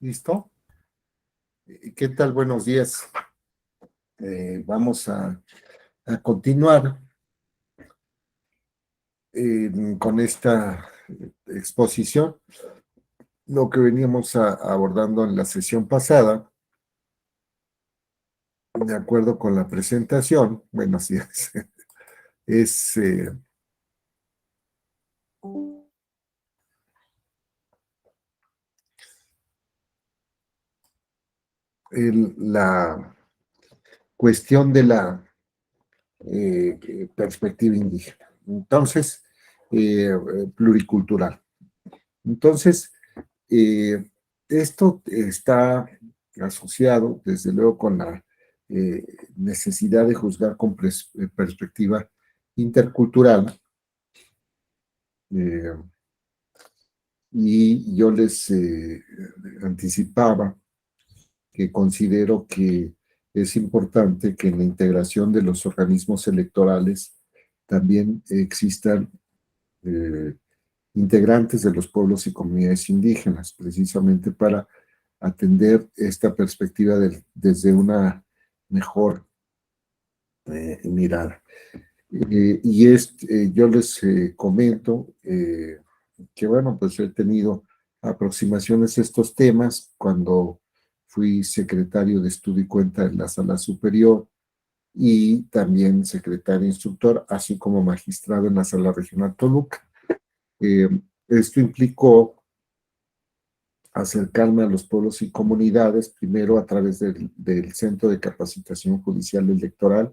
¿Listo? ¿Qué tal? Buenos días. Vamos a continuar con esta exposición, lo que veníamos abordando en la sesión pasada, de acuerdo con la presentación. Bueno, sí, es la cuestión de la perspectiva indígena. Entonces, pluricultural. Entonces, esto está asociado, desde luego, con la necesidad de juzgar con perspectiva intercultural. eh, y yo les anticipaba que considero que es importante que en la integración de los organismos electorales también existan eh, integrantes de los pueblos y comunidades indígenas, precisamente para atender esta perspectiva desde una mejor mirada. Yo les comento que, bueno, pues he tenido aproximaciones a estos temas cuando fui secretario de Estudio y Cuenta en la Sala Superior y también secretario instructor, así como magistrado en la Sala Regional Toluca. Eh, Esto implicó acercarme a los pueblos y comunidades, primero a través del Centro de Capacitación Judicial Electoral.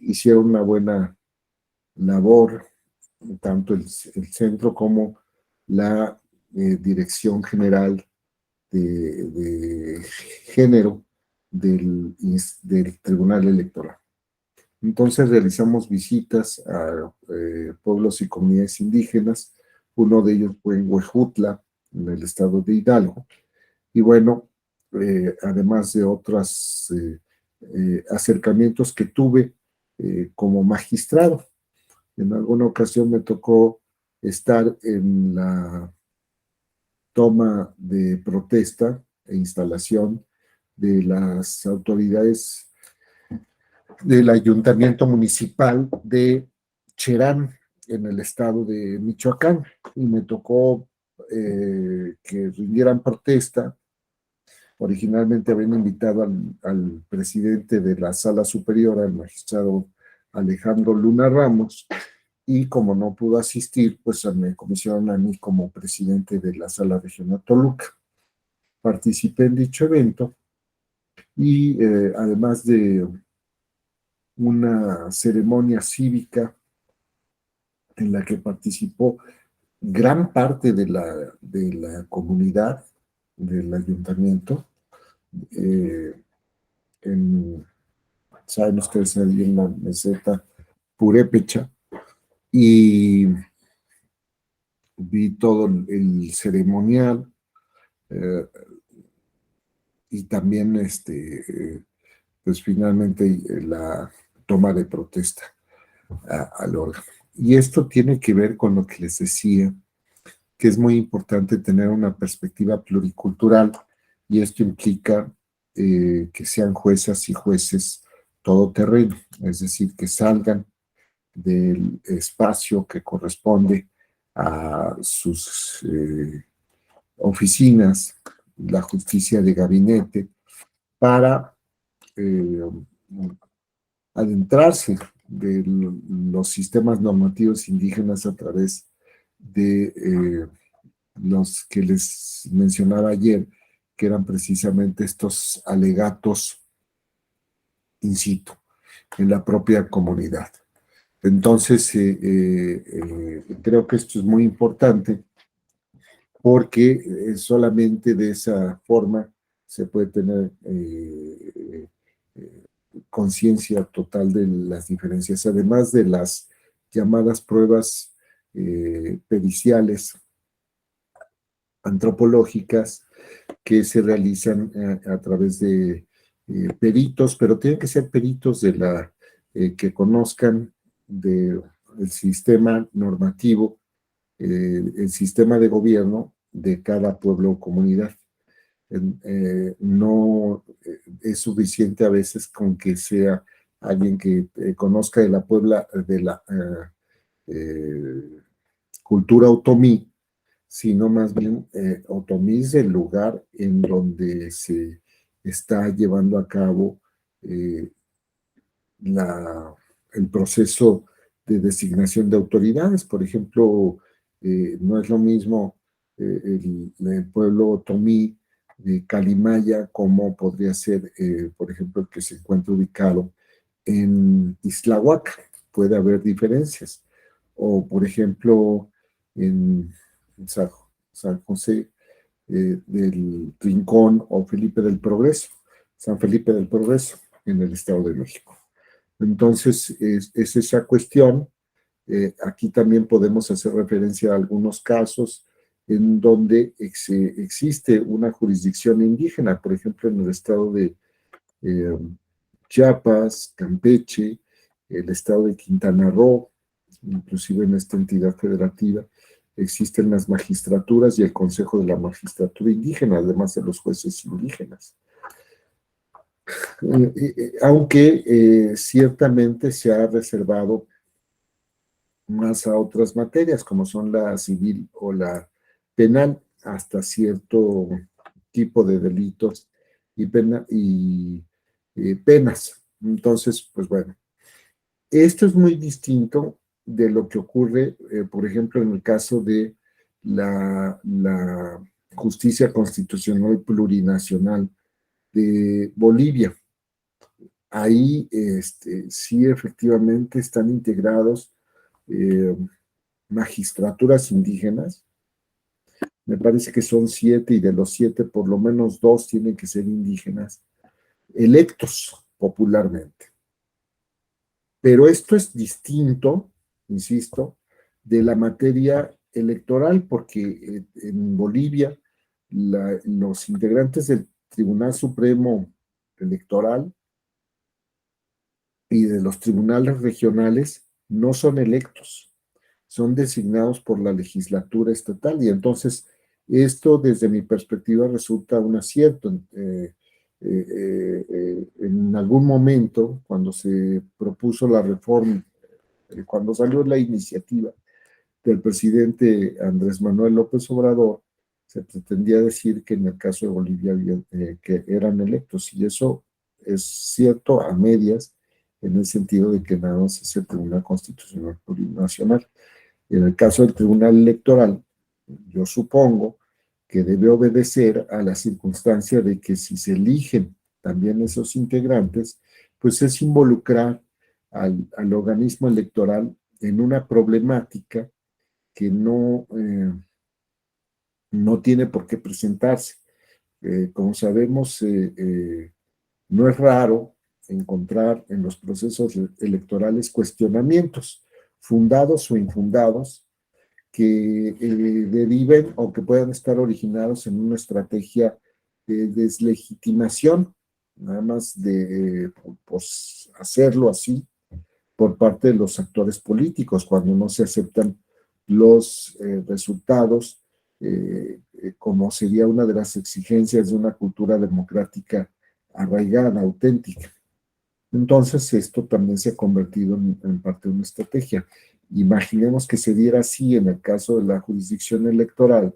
Hicieron una buena labor, tanto el centro como la Dirección General de Género del Tribunal Electoral. Entonces realizamos visitas a pueblos y comunidades indígenas. Uno de ellos fue en Huejutla, en el estado de Hidalgo. Y bueno, además de otros acercamientos que tuve como magistrado. En alguna ocasión me tocó estar en la toma de protesta e instalación de las autoridades del Ayuntamiento Municipal de Cherán, en el estado de Michoacán, y me tocó que rindieran protesta. Originalmente habían invitado al presidente de la Sala Superior, al magistrado Alejandro Luna Ramos, y como no pudo asistir, pues me comisionaron a mí como presidente de la Sala Regional Toluca. Participé en dicho evento y además de una ceremonia cívica en la que participó gran parte de la comunidad del ayuntamiento. Saben ustedes, ahí en la meseta Purépecha, y vi todo el ceremonial y también pues finalmente la toma de protesta al órgano. Y esto tiene que ver con lo que les decía, que es muy importante tener una perspectiva pluricultural, y esto implica que sean juezas y jueces todoterreno, es decir, que salgan del espacio que corresponde a sus oficinas, la justicia de gabinete, para eh, adentrarse de los sistemas normativos indígenas a través de los que les mencionaba ayer, que eran precisamente estos alegatos in situ, en la propia comunidad. Entonces, creo que esto es muy importante porque solamente de esa forma se puede tener conciencia total de las diferencias, además de las llamadas pruebas periciales antropológicas que se realizan a través de peritos, pero tienen que ser peritos que conozcan del sistema normativo, el sistema de gobierno de cada pueblo o comunidad. No es suficiente a veces con que sea alguien que conozca de la Puebla, de la cultura otomí, sino más bien otomí es el lugar en donde se está llevando a cabo eh, la, el proceso de designación de autoridades. Por ejemplo, no es lo mismo el pueblo otomí de Calimaya como podría ser, por ejemplo, el que se encuentra ubicado en Islahuaca. Puede haber diferencias. O, por ejemplo, en San, San José del Rincón o Felipe del Progreso, San Felipe del Progreso, en el Estado de México. Entonces, es esa cuestión. Aquí también podemos hacer referencia a algunos casos en donde existe una jurisdicción indígena, por ejemplo, en el estado de eh, Chiapas, Campeche, el estado de Quintana Roo, inclusive en esta entidad federativa, existen las magistraturas y el Consejo de la Magistratura Indígena, además de los jueces indígenas. Aunque ciertamente se ha reservado más a otras materias, como son la civil o la penal, hasta cierto tipo de delitos y penas. Entonces, pues bueno, esto es muy distinto de lo que ocurre, por ejemplo, en el caso de la justicia constitucional plurinacional de Bolivia. Ahí sí efectivamente están integrados eh, magistraturas indígenas. Me parece que son 7 y de los 7 por lo menos 2 tienen que ser indígenas, electos popularmente. Pero esto es distinto, insisto, de la materia electoral, porque en Bolivia los integrantes del Tribunal Supremo Electoral y de los tribunales regionales no son electos, son designados por la legislatura estatal y entonces esto desde mi perspectiva resulta un acierto. En algún momento, cuando se propuso la reforma, cuando salió la iniciativa del presidente Andrés Manuel López Obrador, se pretendía decir que en el caso de Bolivia que eran electos, y eso es cierto a medias, en el sentido de que nada más es el Tribunal Constitucional Plurinacional. En el caso del Tribunal Electoral, yo supongo que debe obedecer a la circunstancia de que si se eligen también esos integrantes, pues es involucrar al organismo electoral en una problemática que no tiene por qué presentarse. Como sabemos, no es raro encontrar en los procesos electorales cuestionamientos, fundados o infundados, que deriven o que puedan estar originados en una estrategia de deslegitimación, nada más de pues, hacerlo así por parte de los actores políticos, cuando no se aceptan los resultados, como sería una de las exigencias de una cultura democrática arraigada, auténtica. Entonces, esto también se ha convertido en parte de una estrategia. Imaginemos que se diera así en el caso de la jurisdicción electoral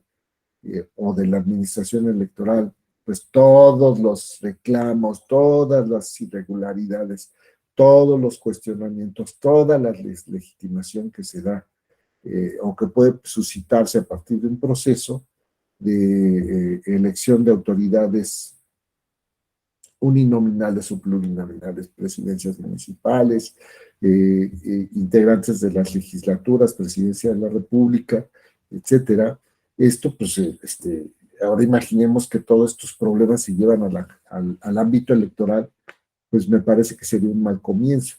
o de la administración electoral, pues todos los reclamos, todas las irregularidades, todos los cuestionamientos, toda la legitimación que se da o que puede suscitarse a partir de un proceso de elección de autoridades uninominales o plurinominales, presidencias municipales, integrantes de las legislaturas, presidencia de la República, etcétera. Esto, pues, ahora imaginemos que todos estos problemas se llevan al ámbito electoral, pues me parece que sería un mal comienzo.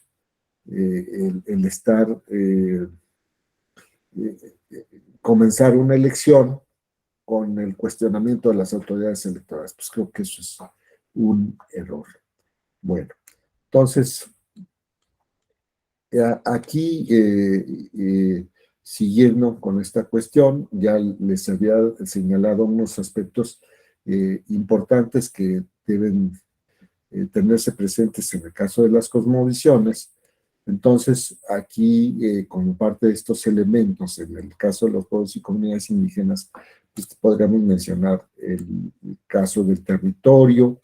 El estar, comenzar una elección con el cuestionamiento de las autoridades electorales, pues creo que eso es un error. Bueno, entonces, aquí siguiendo con esta cuestión, ya les había señalado unos aspectos importantes que deben tenerse presentes en el caso de las cosmovisiones. Entonces, aquí, como parte de estos elementos, en el caso de los pueblos y comunidades indígenas, pues, podríamos mencionar el caso del territorio,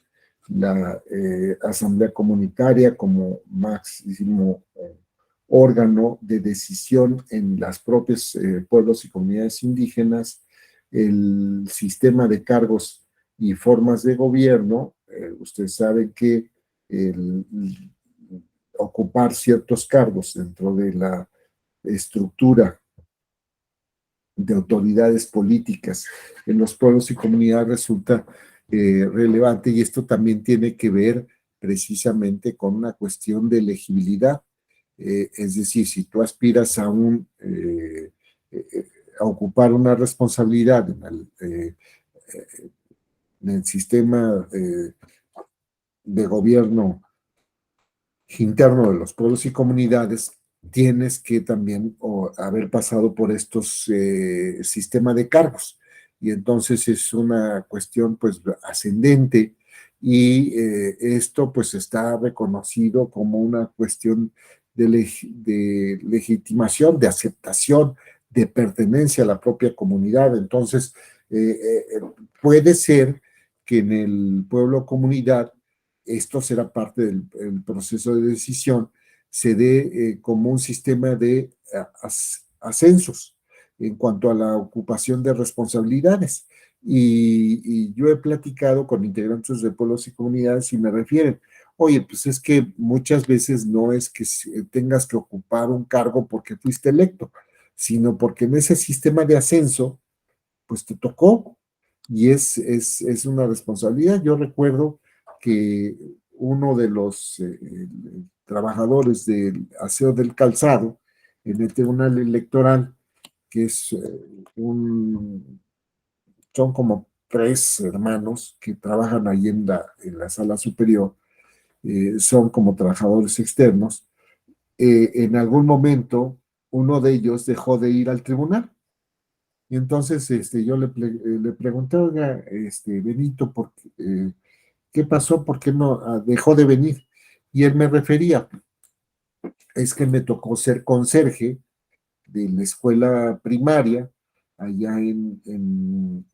la asamblea comunitaria como máximo órgano de decisión en las propias pueblos y comunidades indígenas, el sistema de cargos y formas de gobierno. Ustedes saben que el, ocupar ciertos cargos dentro de la estructura de autoridades políticas en los pueblos y comunidades resulta relevante, y esto también tiene que ver precisamente con una cuestión de elegibilidad. Es decir, si tú aspiras a ocupar una responsabilidad en el sistema de gobierno interno de los pueblos y comunidades, tienes que también haber pasado por estos sistemas de cargos. Y entonces es una cuestión pues ascendente, y esto pues está reconocido como una cuestión de legitimación, de aceptación, de pertenencia a la propia comunidad. Entonces, puede ser que en el pueblo o comunidad esto será parte del proceso de decisión, se dé como un sistema de ascensos en cuanto a la ocupación de responsabilidades. Y yo he platicado con integrantes de pueblos y comunidades y me refieren, oye, pues es que muchas veces no es que tengas que ocupar un cargo porque fuiste electo, sino porque en ese sistema de ascenso, pues te tocó, y es una responsabilidad. Yo recuerdo que uno de los trabajadores del aseo del calzado en el tribunal electoral, que es son como 3 hermanos que trabajan ahí en la sala superior, son como trabajadores externos. En algún momento uno de ellos dejó de ir al tribunal. Y entonces yo le pregunté, oiga, Benito, ¿qué pasó? ¿Por qué no dejó de venir? Y él me refería, es que me tocó ser conserje de la escuela primaria allá en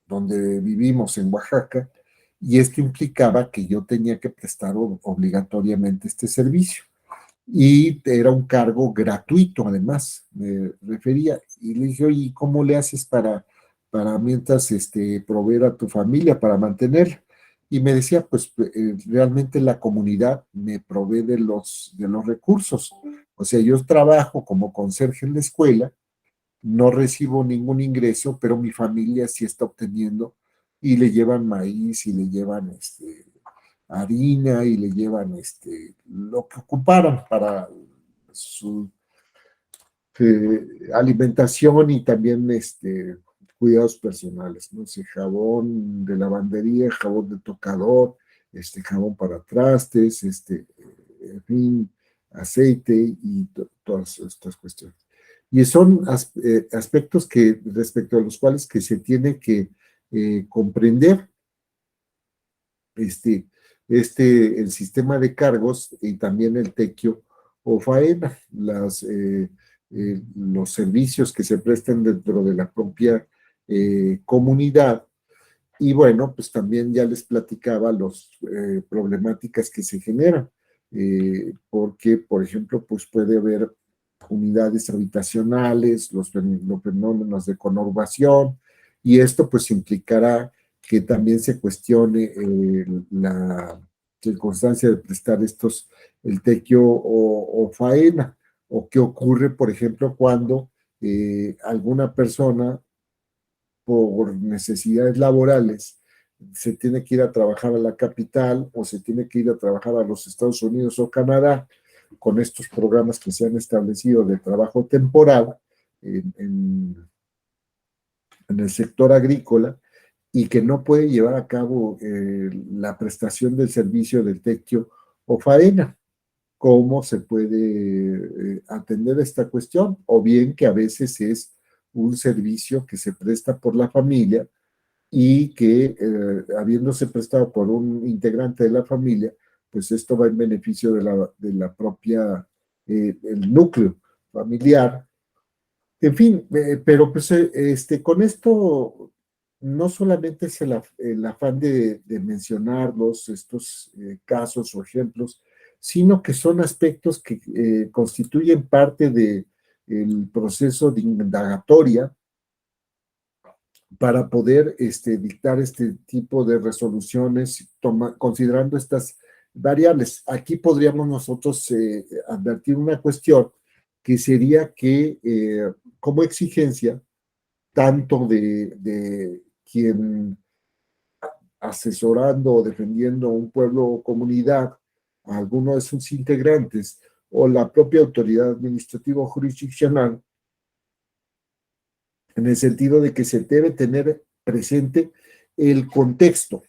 donde vivimos en Oaxaca, y esto implicaba que yo tenía que prestar obligatoriamente este servicio. Y era un cargo gratuito, además, me refería. Y le dije, oye, ¿cómo le haces para mientras proveer a tu familia, para mantenerla? Y me decía, pues realmente la comunidad me provee de los recursos. O sea, yo trabajo como conserje en la escuela, no recibo ningún ingreso, pero mi familia sí está obteniendo, y le llevan maíz y le llevan harina y le llevan lo que ocuparan para su alimentación, y también cuidados personales, no sé, jabón de lavandería, jabón de tocador, jabón para trastes, en fin, aceite y todas estas cuestiones. Y son aspectos que respecto a los cuales que se tiene que comprender este, el sistema de cargos, y también el tequio o faena, los servicios que se prestan dentro de la propia comunidad. Y bueno, pues también ya les platicaba las problemáticas que se generan, porque, por ejemplo, pues puede haber unidades habitacionales, los fenómenos de conurbación, y esto pues implicará que también se cuestione la circunstancia de prestar el tequio o faena, o qué ocurre, por ejemplo, cuando alguna persona por necesidades laborales se tiene que ir a trabajar a la capital, o se tiene que ir a trabajar a los Estados Unidos o Canadá, con estos programas que se han establecido de trabajo temporal en, en, en el sector agrícola, y que no puede llevar a cabo la prestación del servicio del tequio o faena, cómo se puede atender esta cuestión, o bien que a veces es un servicio que se presta por la familia y que habiéndose prestado por un integrante de la familia, pues esto va en beneficio de la propia, el núcleo familiar. En fin, pero pues con esto no solamente es el afán de mencionarlos, estos casos o ejemplos, sino que son aspectos que constituyen parte del proceso de indagatoria para poder dictar este tipo de resoluciones, considerando estas variables. Aquí podríamos nosotros advertir una cuestión que sería que como exigencia, tanto de quien asesorando o defendiendo un pueblo o comunidad, a alguno de sus integrantes, o la propia autoridad administrativa o jurisdiccional, en el sentido de que se debe tener presente el contexto,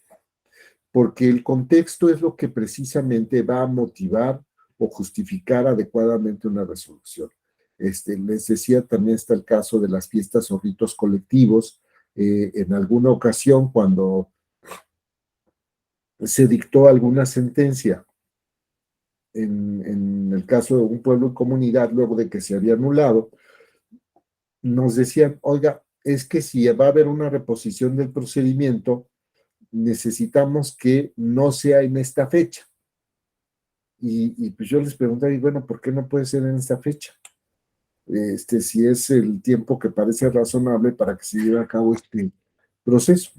porque el contexto es lo que precisamente va a motivar o justificar adecuadamente una resolución. Les decía, también está el caso de las fiestas o ritos colectivos. En alguna ocasión, cuando se dictó alguna sentencia, en el caso de un pueblo y comunidad, luego de que se había anulado, nos decían, oiga, es que si va a haber una reposición del procedimiento, necesitamos que no sea en esta fecha. Y pues yo les preguntaba, y bueno, ¿por qué no puede ser en esta fecha? Si es el tiempo que parece razonable para que se lleve a cabo este proceso.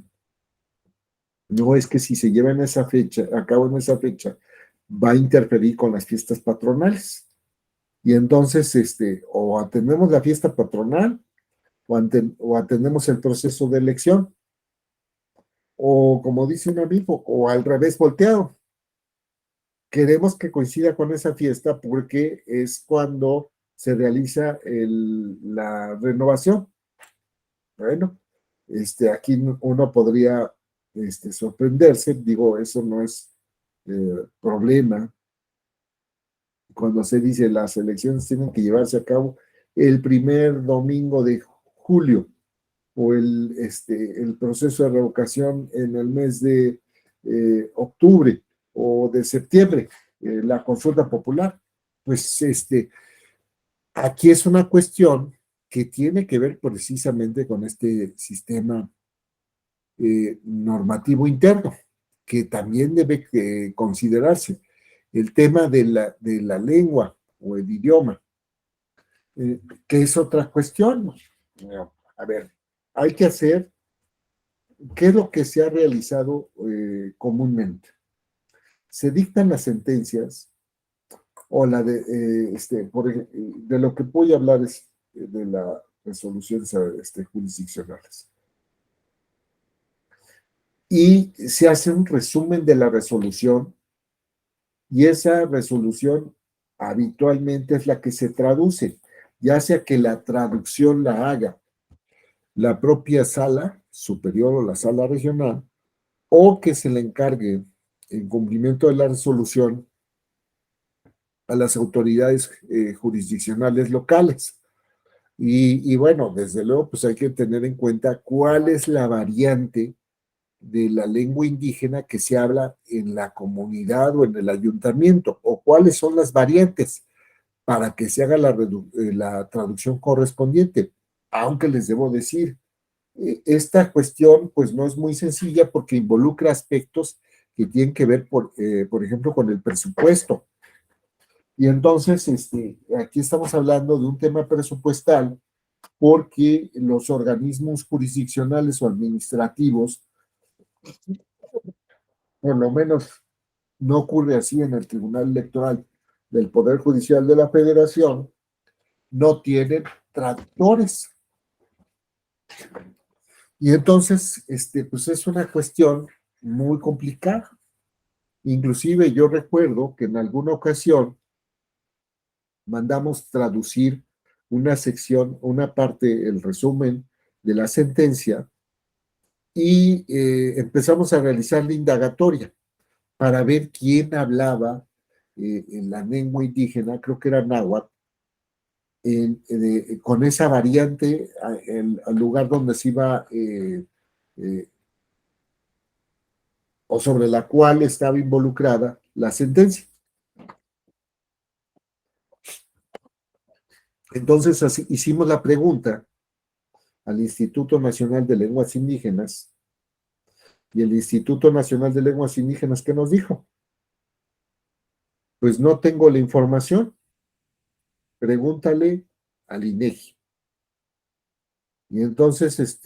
No es que si se lleva en esa fecha, a cabo en esa fecha, va a interferir con las fiestas patronales. Y entonces, o atendemos la fiesta patronal, o atendemos el proceso de elección, o como dice un amigo, o al revés volteado. Queremos que coincida con esa fiesta porque es cuando se realiza la renovación. Bueno, aquí uno podría sorprenderse, digo, eso no es problema. Cuando se dice las elecciones tienen que llevarse a cabo el primer domingo de julio, o el proceso de revocación en el mes de octubre o de septiembre, la consulta popular. Pues aquí es una cuestión que tiene que ver precisamente con este sistema normativo interno, que también debe considerarse. El tema de la lengua o el idioma, que es otra cuestión. A ver, hay que hacer, ¿qué es lo que se ha realizado comúnmente? Se dictan las sentencias, o la de lo que voy a hablar es de las resoluciones jurisdiccionales. Y se hace un resumen de la resolución, y esa resolución habitualmente es la que se traduce, ya sea que la traducción la haga la propia sala superior o la sala regional, o que se le encargue en cumplimiento de la resolución a las autoridades jurisdiccionales locales. Y bueno, desde luego, pues hay que tener en cuenta cuál es la variante de la lengua indígena que se habla en la comunidad o en el ayuntamiento, o cuáles son las variantes para que se haga la traducción correspondiente. Aunque les debo decir, esta cuestión pues no es muy sencilla porque involucra aspectos que tienen que ver, por ejemplo, con el presupuesto. Y entonces, aquí estamos hablando de un tema presupuestal porque los organismos jurisdiccionales o administrativos, por lo menos no ocurre así en el Tribunal Electoral del Poder Judicial de la Federación, no tienen traductores. Y entonces, pues es una cuestión muy complicada. Inclusive yo recuerdo que en alguna ocasión mandamos traducir una sección, una parte, el resumen de la sentencia, y empezamos a realizar la indagatoria para ver quién hablaba en la lengua indígena, creo que era náhuatl, con esa variante al lugar donde se iba eh, o sobre la cual estaba involucrada la sentencia. Entonces así, hicimos la pregunta al Instituto Nacional de Lenguas Indígenas y el Instituto Nacional de Lenguas Indígenas, ¿qué nos dijo? Pues no tengo la información, pregúntale al INEGI. Y entonces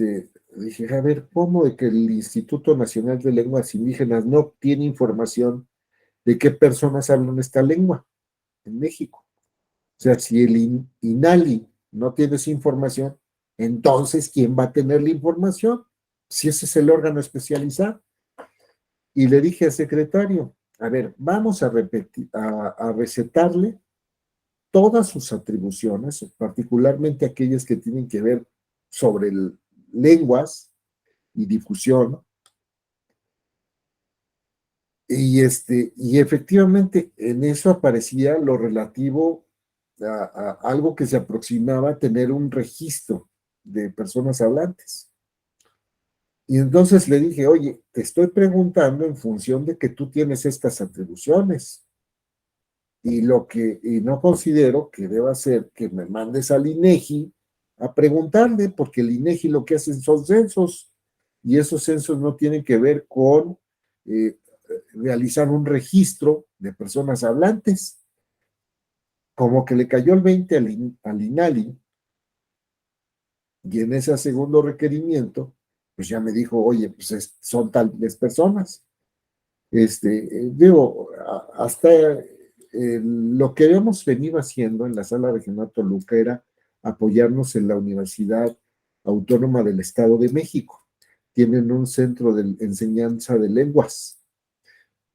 dije, a ver, ¿cómo de que el Instituto Nacional de Lenguas Indígenas no tiene información de qué personas hablan esta lengua en México? O sea, si el INALI no tiene esa información, entonces, ¿quién va a tener la información? Si ese es el órgano especializado. Y le dije al secretario, a ver, vamos a repetir, a recetarle todas sus atribuciones, particularmente aquellas que tienen que ver sobre lenguas y difusión. Y efectivamente en eso aparecía lo relativo a algo que se aproximaba a tener un registro de personas hablantes. Y entonces le dije, oye, te estoy preguntando en función de que tú tienes estas atribuciones. Y no considero que deba ser que me mandes al INEGI a preguntarle, porque el INEGI lo que hacen son censos, y esos censos no tienen que ver con eh, realizar un registro de personas hablantes. Como que le cayó el 20 al INALI, y en ese segundo requerimiento, pues ya me dijo, oye, pues son tales personas. Digo, hasta lo que habíamos venido haciendo en la sala regional Toluca era apoyarnos en la Universidad Autónoma del Estado de México. Tienen un centro de enseñanza de lenguas.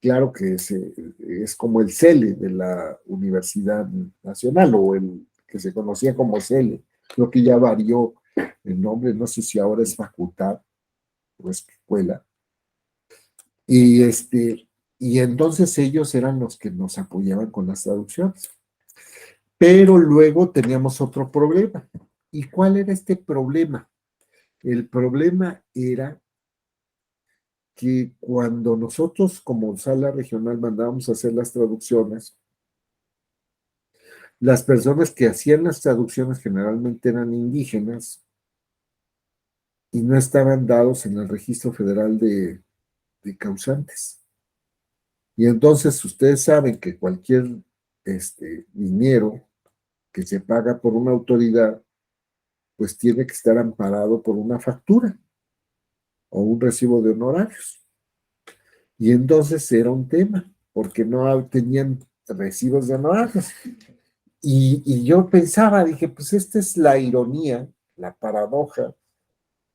Claro que es como el CELE de la Universidad Nacional o el que se conocía como CELE. Creo que ya varió el nombre, no sé si ahora es facultad o escuela. Y, y entonces ellos eran los que nos apoyaban con las traducciones. Pero luego teníamos otro problema. ¿Y cuál era este problema? El problema era que cuando nosotros como sala regional mandábamos a hacer las traducciones, las personas que hacían las traducciones generalmente eran indígenas y no estaban dados en el registro federal de causantes. Y entonces ustedes saben que cualquier dinero que se paga por una autoridad, pues tiene que estar amparado por una factura o un recibo de honorarios. Y entonces era un tema, porque no tenían recibos de honorarios. Y yo pensaba, dije, pues esta es la ironía, la paradoja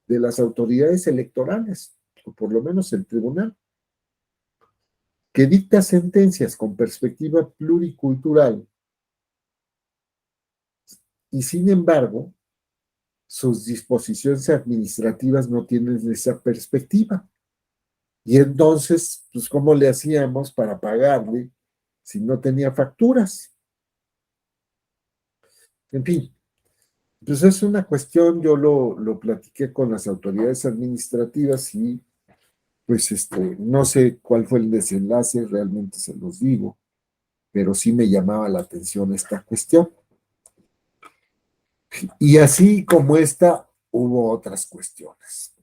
de las autoridades electorales, o por lo menos el tribunal, que dicta sentencias con perspectiva pluricultural y sin embargo sus disposiciones administrativas no tienen esa perspectiva. Y entonces, pues, ¿cómo le hacíamos para pagarle si no tenía facturas? En fin, pues es una cuestión, yo lo platiqué con las autoridades administrativas y pues no sé cuál fue el desenlace, realmente se los digo, pero sí me llamaba la atención esta cuestión. Y así como esta, hubo otras cuestiones.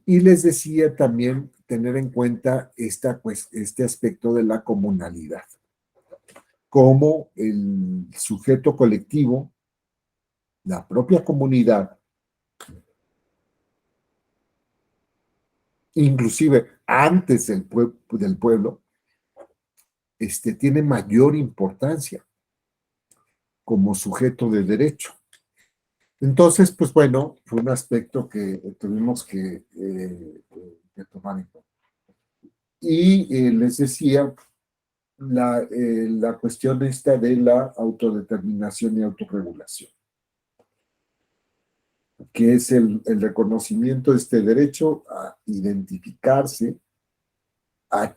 Y les decía también tener en cuenta este aspecto de la comunalidad, como el sujeto colectivo, la propia comunidad, inclusive antes del pueblo, tiene mayor importancia como sujeto de derecho. Entonces, pues bueno, fue un aspecto que tuvimos que tomar en cuenta. Y les decía, la cuestión esta de la autodeterminación y autorregulación, que es el reconocimiento de este derecho a identificarse, a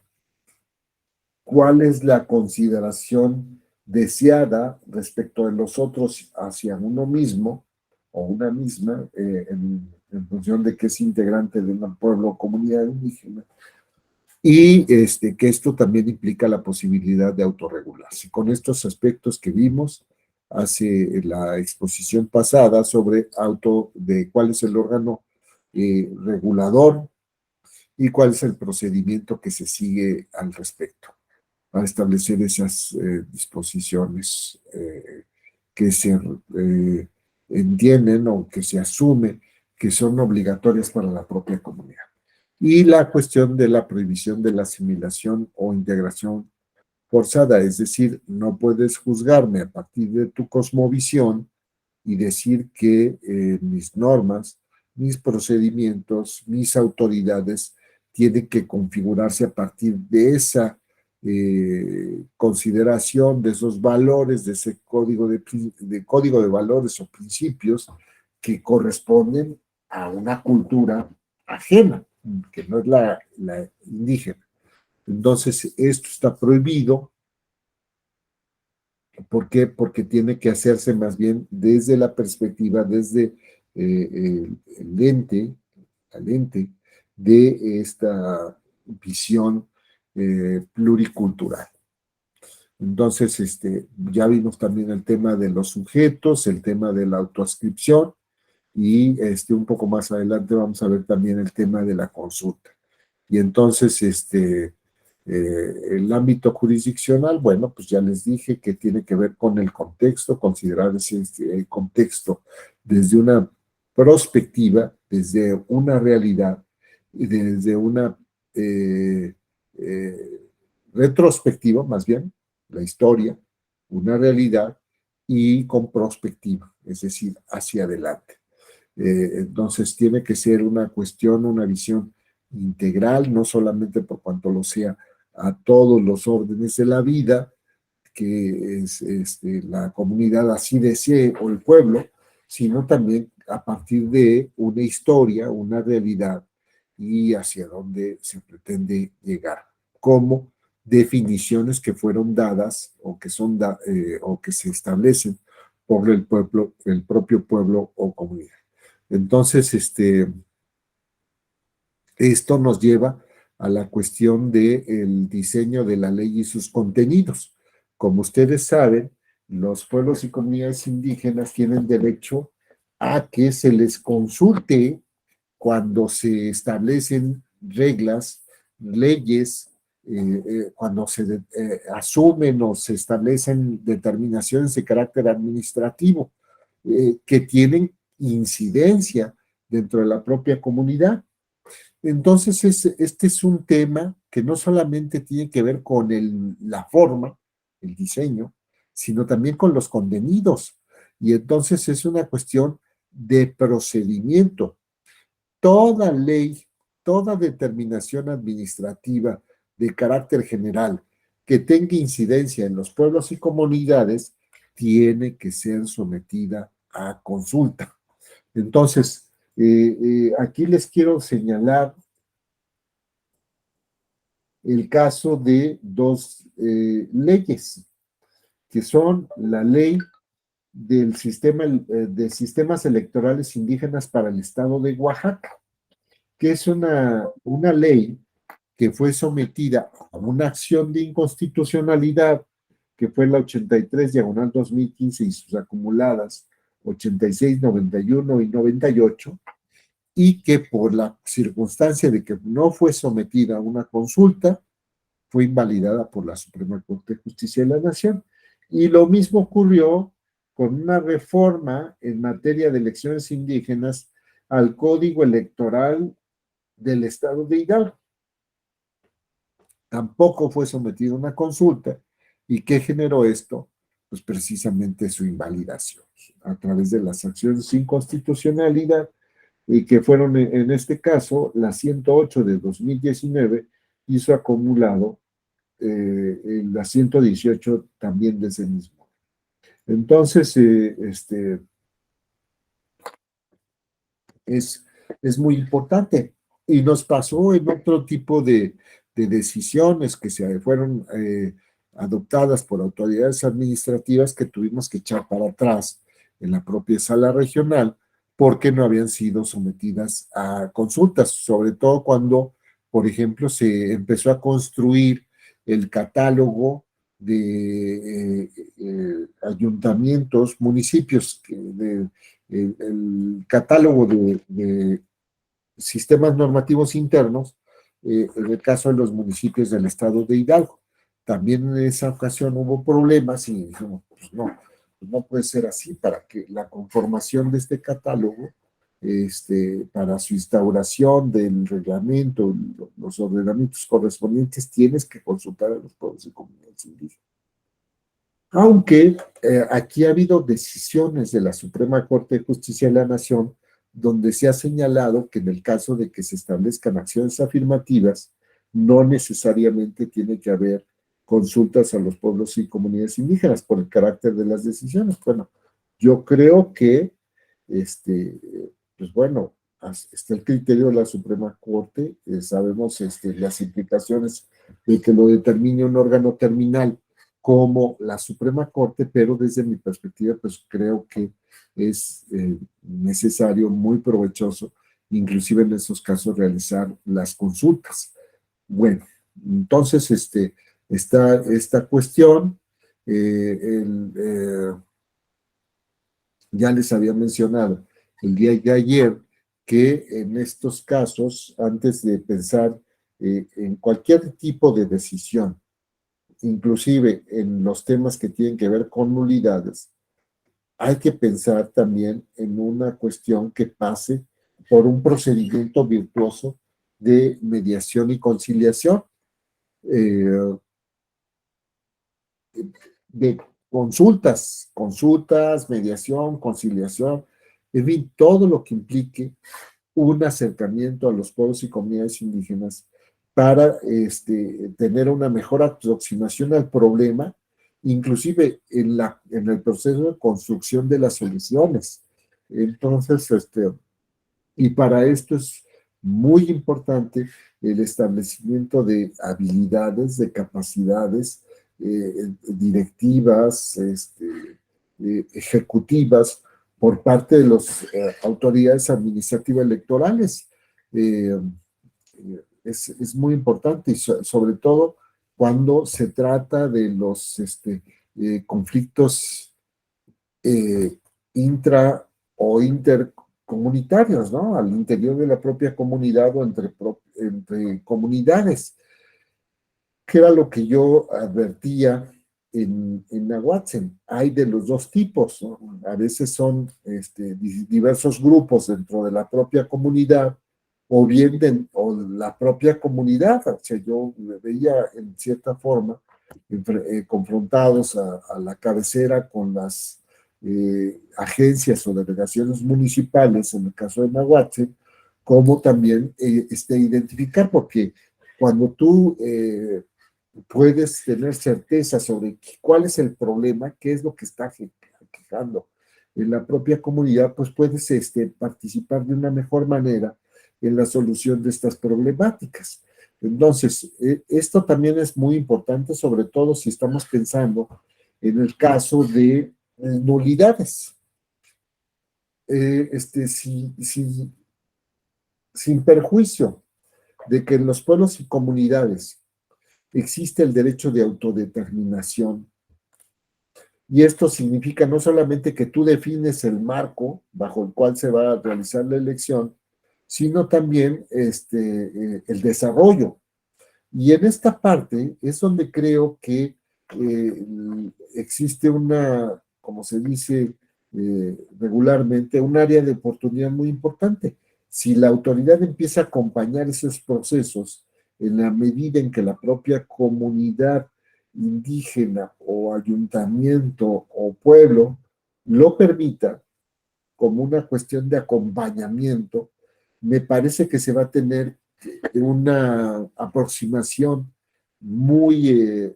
cuál es la consideración deseada respecto de los otros hacia uno mismo o una misma, en función de que es integrante de un pueblo o comunidad indígena, y que esto también implica la posibilidad de autorregularse. Con estos aspectos que vimos hace la exposición pasada sobre de cuál es el órgano regulador y cuál es el procedimiento que se sigue al respecto para establecer esas disposiciones que se entienden o que se asume que son obligatorias para la propia comunidad. Y la cuestión de la prohibición de la asimilación o integración forzada, es decir, no puedes juzgarme a partir de tu cosmovisión y decir que mis normas, mis procedimientos, mis autoridades tienen que configurarse a partir de esa consideración, de esos valores, de ese código de valores o principios que corresponden a una cultura ajena, que no es la indígena. Entonces, esto está prohibido. ¿Por qué? Porque tiene que hacerse más bien desde la perspectiva, desde el lente, la lente de esta visión pluricultural. Entonces, ya vimos también el tema de los sujetos, el tema de la autoascripción y un poco más adelante vamos a ver también el tema de la consulta. Y entonces, el ámbito jurisdiccional, bueno, pues ya les dije que tiene que ver con el contexto, considerar ese contexto desde una perspectiva, desde una realidad y desde una eh, eh, retrospectiva, más bien, la historia, una realidad y con prospectiva, es decir, hacia adelante. Entonces tiene que ser una cuestión, una visión integral, no solamente por cuanto lo sea a todos los órdenes de la vida, que es, la comunidad así desee o el pueblo, sino también a partir de una historia, una realidad y hacia dónde se pretende llegar, como definiciones que fueron dadas o que son o que se establecen por el pueblo, el propio pueblo o comunidad. Entonces, esto nos lleva a la cuestión del diseño de la ley y sus contenidos. Como ustedes saben, los pueblos y comunidades indígenas tienen derecho a que se les consulte cuando se establecen reglas, leyes, cuando se asumen o se establecen determinaciones de carácter administrativo que tienen incidencia dentro de la propia comunidad. Entonces, este es un tema que no solamente tiene que ver con la forma, el diseño, sino también con los contenidos. Y entonces es una cuestión de procedimiento. Toda ley, toda determinación administrativa de carácter general que tenga incidencia en los pueblos y comunidades tiene que ser sometida a consulta. Entonces, aquí les quiero señalar el caso de dos leyes, que son la ley del sistema de sistemas electorales indígenas para el estado de Oaxaca, que es una ley que fue sometida a una acción de inconstitucionalidad, que fue la 83 diagonal 2015 y sus acumuladas 86, 91 y 98, y que por la circunstancia de que no fue sometida a una consulta, fue invalidada por la Suprema Corte de Justicia de la Nación. Y lo mismo ocurrió con una reforma en materia de elecciones indígenas al Código Electoral del Estado de Hidalgo. Tampoco fue sometido a una consulta. ¿Y qué generó esto? Pues precisamente su invalidación a través de las acciones de inconstitucionalidad y que fueron en este caso la 108 de 2019 y su acumulado la 118 también de ese mismo. Entonces, es muy importante. Y nos pasó en otro tipo de decisiones que se fueron adoptadas por autoridades administrativas que tuvimos que echar para atrás en la propia sala regional porque no habían sido sometidas a consultas, sobre todo cuando, por ejemplo, se empezó a construir el catálogo de ayuntamientos, municipios, el catálogo de sistemas normativos internos, en el caso de los municipios del estado de Hidalgo. También en esa ocasión hubo problemas y dijimos, pues no puede ser así, para que la conformación de este catálogo, para su instauración del reglamento, los ordenamientos correspondientes, tienes que consultar a los pueblos y comunidades indígenas. Aunque aquí ha habido decisiones de la Suprema Corte de Justicia de la Nación donde se ha señalado que en el caso de que se establezcan acciones afirmativas, no necesariamente tiene que haber consultas a los pueblos y comunidades indígenas por el carácter de las decisiones. Bueno, yo creo que, pues bueno, está el criterio de la Suprema Corte, sabemos las implicaciones de que lo determine un órgano terminal como la Suprema Corte, pero desde mi perspectiva, pues creo que es necesario, muy provechoso, inclusive en esos casos, realizar las consultas. Bueno, entonces está esta cuestión. Ya les había mencionado el día de ayer que en estos casos, antes de pensar en cualquier tipo de decisión, inclusive en los temas que tienen que ver con nulidades, hay que pensar también en una cuestión que pase por un procedimiento virtuoso de mediación y conciliación, eh, de consultas, mediación, conciliación, en fin, todo lo que implique un acercamiento a los pueblos y comunidades indígenas para tener una mejor aproximación al problema, inclusive en el proceso de construcción de las soluciones. Entonces, y para esto es muy importante el establecimiento de habilidades, de capacidades directivas, ejecutivas por parte de las autoridades administrativas electorales. Eh, es muy importante y sobre todo cuando se trata de los conflictos intra o intercomunitarios, ¿no? Al interior de la propia comunidad o entre comunidades, que era lo que yo advertía en Nahuatzen. Hay de los dos tipos, ¿no? A veces son diversos grupos dentro de la propia comunidad o bien o la propia comunidad. O sea, yo me veía en cierta forma confrontados a la cabecera con las agencias o delegaciones municipales, en el caso de Nahuatzen, como también identificar, porque cuando tú puedes tener certeza sobre cuál es el problema, qué es lo que está quejando en la propia comunidad, pues puedes participar de una mejor manera en la solución de estas problemáticas. Entonces, esto también es muy importante, sobre todo si estamos pensando en el caso de nulidades. Sin perjuicio de que en los pueblos y comunidades existe el derecho de autodeterminación. Y esto significa no solamente que tú defines el marco bajo el cual se va a realizar la elección, sino también el desarrollo. Y en esta parte es donde creo que existe una, como se dice regularmente, un área de oportunidad muy importante. Si la autoridad empieza a acompañar esos procesos en la medida en que la propia comunidad indígena o ayuntamiento o pueblo lo permita, como una cuestión de acompañamiento, me parece que se va a tener una aproximación muy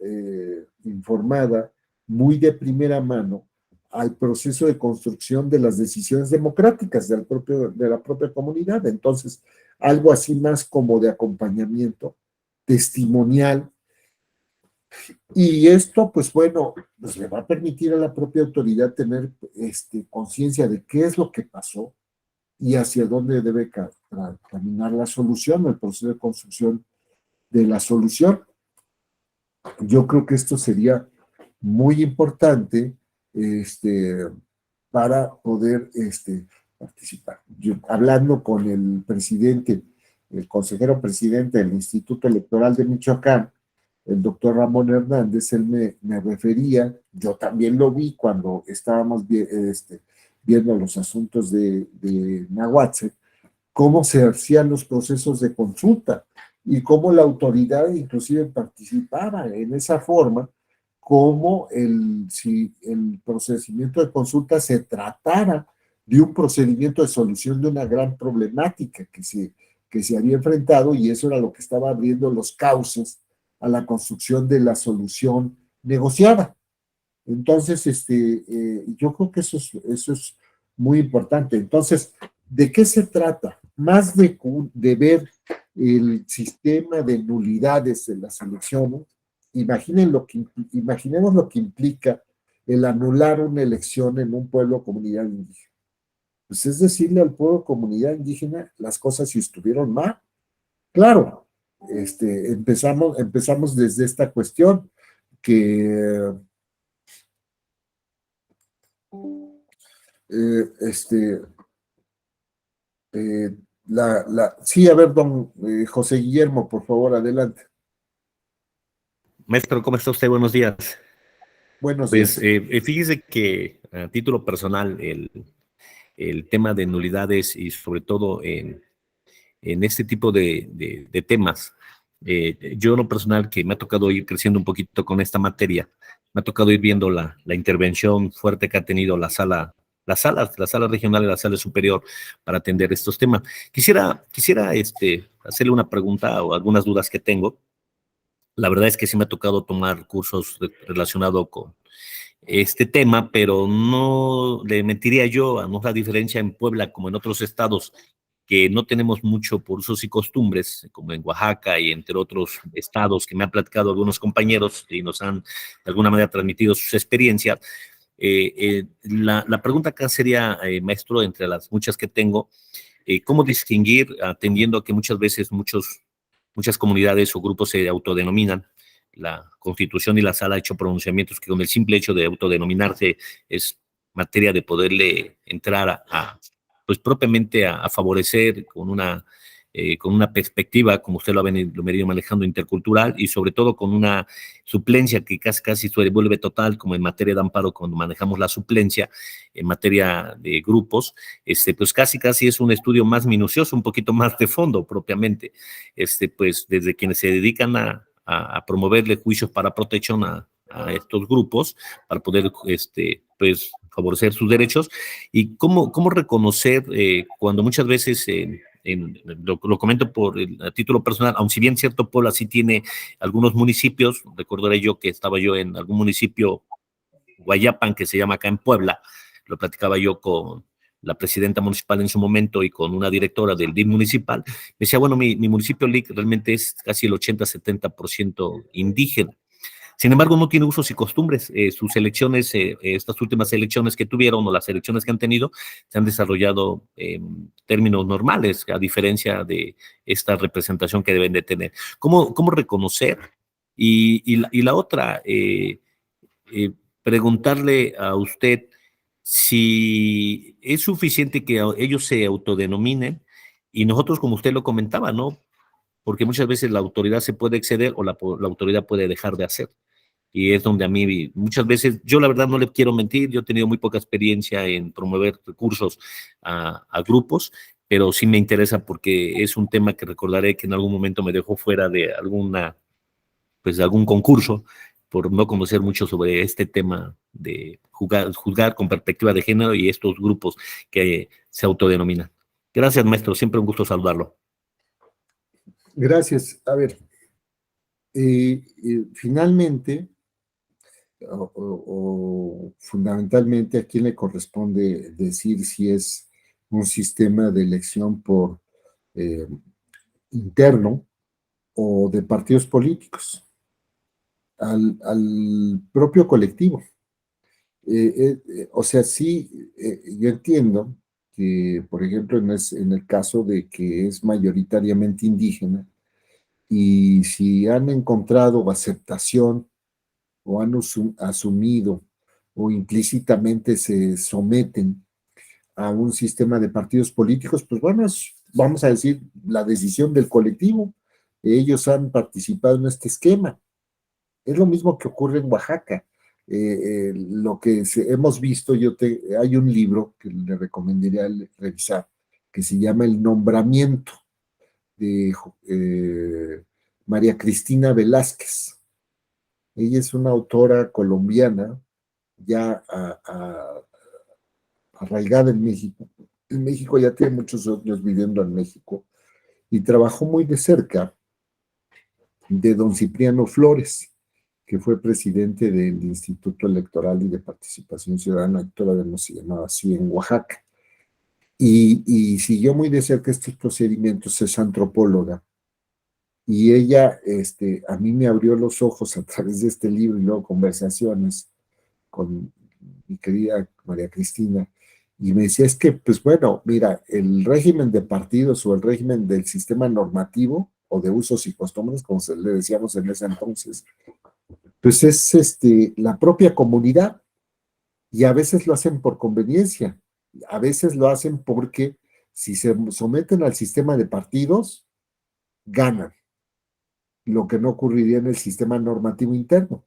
informada, muy de primera mano al proceso de construcción de las decisiones democráticas de la propia comunidad. Entonces, algo así más como de acompañamiento testimonial, y esto, pues bueno, pues le va a permitir a la propia autoridad tener conciencia de qué es lo que pasó y hacia dónde debe caminar la solución, el proceso de construcción de la solución. Yo creo que esto sería muy importante para poder participar. Yo, hablando con el presidente, el consejero presidente del Instituto Electoral de Michoacán, el doctor Ramón Hernández, él me refería, yo también lo vi cuando estábamos viendo los asuntos de Nahuatl, cómo se hacían los procesos de consulta y cómo la autoridad inclusive participaba en esa forma, como si el procedimiento de consulta se tratara de un procedimiento de solución de una gran problemática que se había enfrentado, y eso era lo que estaba abriendo los cauces a la construcción de la solución negociada. Entonces, yo creo que eso es muy importante. Entonces, ¿de qué se trata? Más de ver el sistema de nulidades de las elecciones, imaginemos lo que implica el anular una elección en un pueblo o comunidad indígena. Pues es decirle al pueblo o comunidad indígena las cosas si estuvieron mal. Claro, empezamos desde esta cuestión que eh, este, Eh, sí, a ver, don José Guillermo, por favor, adelante. Maestro, ¿cómo está usted? Buenos días. Buenos Pues días. fíjese que a título personal el tema de nulidades y sobre todo en este tipo de temas, yo en lo personal que me ha tocado ir creciendo un poquito con esta materia, me ha tocado ir viendo la intervención fuerte que ha tenido la sala regional y la sala superior para atender estos temas. Quisiera hacerle una pregunta o algunas dudas que tengo. La verdad es que sí me ha tocado tomar cursos relacionados con este tema, pero no le mentiría yo, a no la diferencia en Puebla como en otros estados, que no tenemos mucho por usos y costumbres, como en Oaxaca y entre otros estados que me han platicado algunos compañeros y nos han de alguna manera transmitido sus experiencias. La pregunta acá sería, maestro, entre las muchas que tengo, ¿cómo distinguir, atendiendo a que muchas veces muchas comunidades o grupos se autodenominan? La Constitución y la Sala ha hecho pronunciamientos que con el simple hecho de autodenominarse es materia de poderle entrar pues propiamente a favorecer con una perspectiva, como usted lo ha venido manejando, intercultural y sobre todo con una suplencia que casi se vuelve total, como en materia de amparo, cuando manejamos la suplencia en materia de grupos, pues casi es un estudio más minucioso, un poquito más de fondo propiamente, pues desde quienes se dedican a promoverle juicios para protección a estos grupos, para poder, pues, favorecer sus derechos, y cómo reconocer cuando muchas veces, lo comento a título personal, aun si bien cierto Puebla sí tiene algunos municipios, recordaré yo que estaba yo en algún municipio, Guayapan, que se llama acá en Puebla, lo platicaba yo con la presidenta municipal en su momento y con una directora del DIF municipal, me decía, bueno, mi municipio LIC realmente es casi el 80-70% indígena. Sin embargo, no tiene usos y costumbres. Sus elecciones, estas últimas elecciones que tuvieron o las elecciones que han tenido, se han desarrollado en términos normales, a diferencia de esta representación que deben de tener. ¿Cómo reconocer? Y la otra, preguntarle a usted si es suficiente que ellos se autodenominen y nosotros, como usted lo comentaba, ¿no? Porque muchas veces la autoridad se puede exceder o la autoridad puede dejar de hacer. Y es donde a mí muchas veces, yo la verdad no le quiero mentir, yo he tenido muy poca experiencia en promover recursos a grupos, pero sí me interesa porque es un tema que recordaré que en algún momento me dejó fuera de pues de algún concurso por no conocer mucho sobre este tema de juzgar con perspectiva de género y estos grupos que se autodenominan. Gracias, maestro, siempre un gusto saludarlo. Gracias. A ver, finalmente, o fundamentalmente, ¿a quién le corresponde decir si es un sistema de elección por interno o de partidos políticos, al propio colectivo. O sea, sí, yo entiendo que, por ejemplo, en el caso de que es mayoritariamente indígena, y si han encontrado aceptación o han asumido o implícitamente se someten a un sistema de partidos políticos, pues bueno, vamos a decir, la decisión del colectivo. Ellos han participado en este esquema. Es lo mismo que ocurre en Oaxaca. Lo que hemos visto, hay un libro que le recomendaría revisar, que se llama El nombramiento, de María Cristina Velázquez. Ella es una autora colombiana ya arraigada en México. En México ya tiene muchos años viviendo en México y trabajó muy de cerca de don Cipriano Flores, que fue presidente del Instituto Electoral y de Participación Ciudadana, todavía no se llamaba así, en Oaxaca. Y siguió muy de cerca estos procedimientos, es antropóloga. Y ella, a mí me abrió los ojos a través de este libro y luego conversaciones con mi querida María Cristina, y me decía, es que, pues bueno, mira, el régimen de partidos o el régimen del sistema normativo o de usos y costumbres, como le decíamos en ese entonces, pues es la propia comunidad, y a veces lo hacen por conveniencia, a veces lo hacen porque si se someten al sistema de partidos, ganan, lo que no ocurriría en el sistema normativo interno.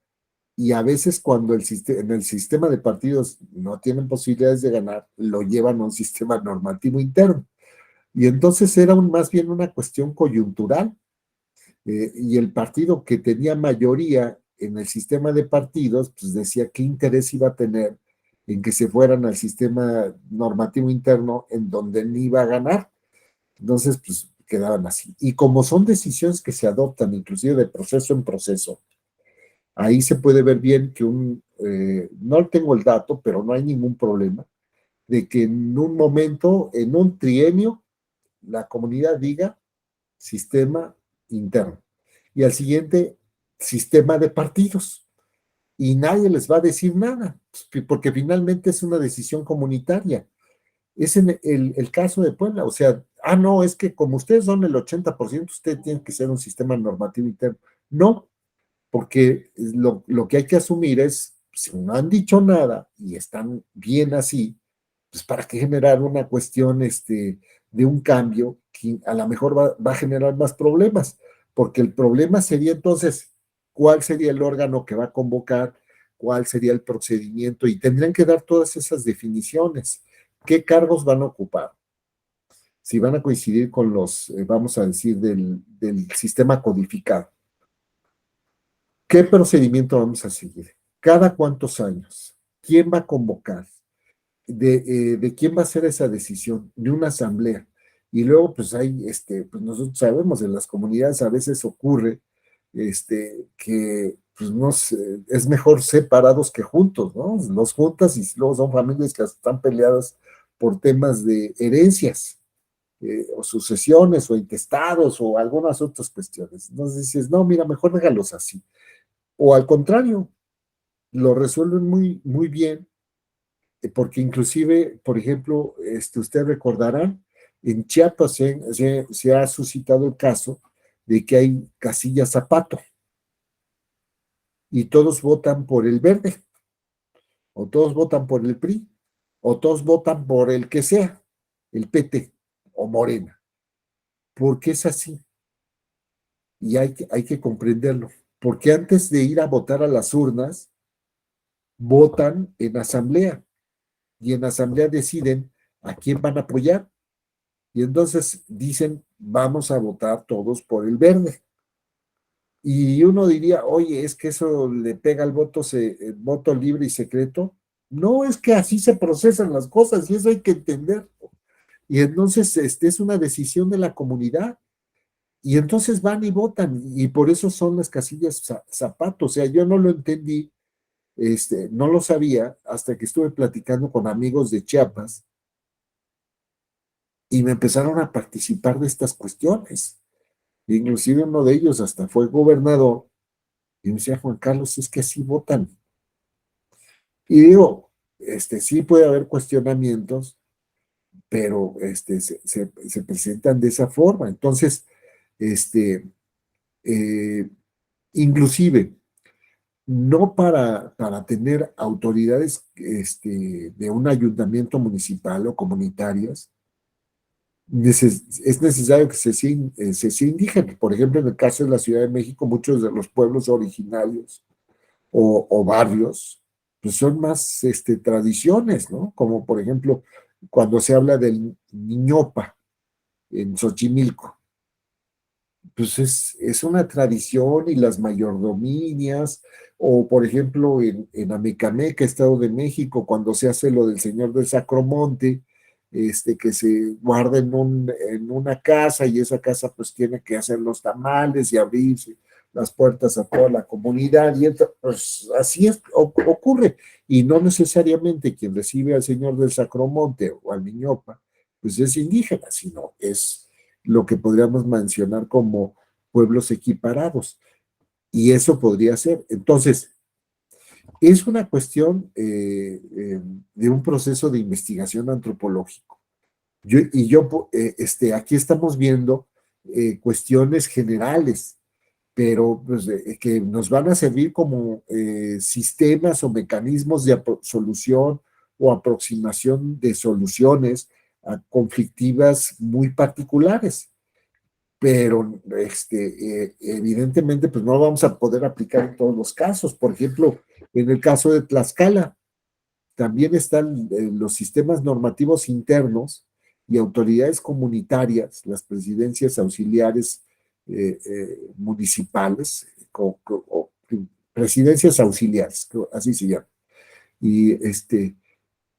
Y a veces cuando en el sistema de partidos no tienen posibilidades de ganar, lo llevan a un sistema normativo interno. Y entonces era más bien una cuestión coyuntural. Y el partido que tenía mayoría en el sistema de partidos, pues decía qué interés iba a tener en que se fueran al sistema normativo interno en donde ni iba a ganar. Entonces, pues quedaban así. Y como son decisiones que se adoptan, inclusive de proceso en proceso, ahí se puede ver bien que no tengo el dato, pero no hay ningún problema, de que en un momento, en un trienio, la comunidad diga sistema interno y al siguiente sistema de partidos y nadie les va a decir nada, porque finalmente es una decisión comunitaria. Es en el caso de Puebla, o sea, no, es que como ustedes son el 80%, ustedes tienen que ser un sistema normativo interno. No, porque lo que hay que asumir es, si no han dicho nada y están bien así, pues para qué generar una cuestión de un cambio que a lo mejor va a generar más problemas, porque el problema sería entonces cuál sería el órgano que va a convocar, cuál sería el procedimiento, y tendrían que dar todas esas definiciones, qué cargos van a ocupar, si van a coincidir con los, vamos a decir, del sistema codificado. ¿Qué procedimiento vamos a seguir? ¿Cada cuántos años? ¿Quién va a convocar? ¿De quién va a ser esa decisión? De una asamblea. Y luego, pues hay, pues nosotros sabemos, en las comunidades a veces ocurre que pues no sé, es mejor separados que juntos, ¿no? Los juntas y luego son familias que están peleadas por temas de herencias, o sucesiones, o intestados, o algunas otras cuestiones. Entonces dices, no, mira, mejor déjalos así. O al contrario, lo resuelven muy, muy bien, porque inclusive, por ejemplo, ustedes recordarán, en Chiapas se ha suscitado el caso de que hay casillas zapato y todos votan por el verde, o todos votan por el PRI, o todos votan por el que sea, el PT o Morena, porque es así y hay que comprenderlo, porque antes de ir a votar a las urnas, votan en asamblea y en asamblea deciden a quién van a apoyar. Y entonces dicen, vamos a votar todos por el verde. Y uno diría, oye, es que eso le pega al voto libre y secreto. No, es que así se procesan las cosas y eso hay que entender. Y entonces es una decisión de la comunidad. Y entonces van y votan. Y por eso son las casillas zapato. O sea, yo no lo entendí, no lo sabía hasta que estuve platicando con amigos de Chiapas y me empezaron a participar de estas cuestiones. Inclusive uno de ellos hasta fue gobernador y me decía, Juan Carlos, es que así votan. Y digo, sí puede haber cuestionamientos, pero se presentan de esa forma. Entonces, este, eh, inclusive, no para tener autoridades de un ayuntamiento municipal o comunitarias, es necesario que se sea indígena. Por ejemplo, en el caso de la Ciudad de México, muchos de los pueblos originarios o barrios, pues son más tradiciones, ¿no? Como por ejemplo, cuando se habla del Niñopa en Xochimilco, pues es una tradición y las mayordomías, o por ejemplo en Amecameca, Estado de México, cuando se hace lo del Señor del Sacromonte, que se guarda en una casa y esa casa pues tiene que hacer los tamales y abrirse las puertas a toda la comunidad y pues así ocurre y no necesariamente quien recibe al Señor del Sacromonte o al Niñopa pues es indígena, sino es lo que podríamos mencionar como pueblos equiparados. Y eso podría ser. Entonces, es una cuestión de un proceso de investigación antropológico. Aquí estamos viendo cuestiones generales, pero pues, que nos van a servir como sistemas o mecanismos de solución o aproximación de soluciones a conflictivas muy particulares pero evidentemente pues no lo vamos a poder aplicar en todos los casos. Por ejemplo, en el caso de Tlaxcala, también están los sistemas normativos internos y autoridades comunitarias, las presidencias auxiliares municipales, o presidencias auxiliares, así se llama. Y,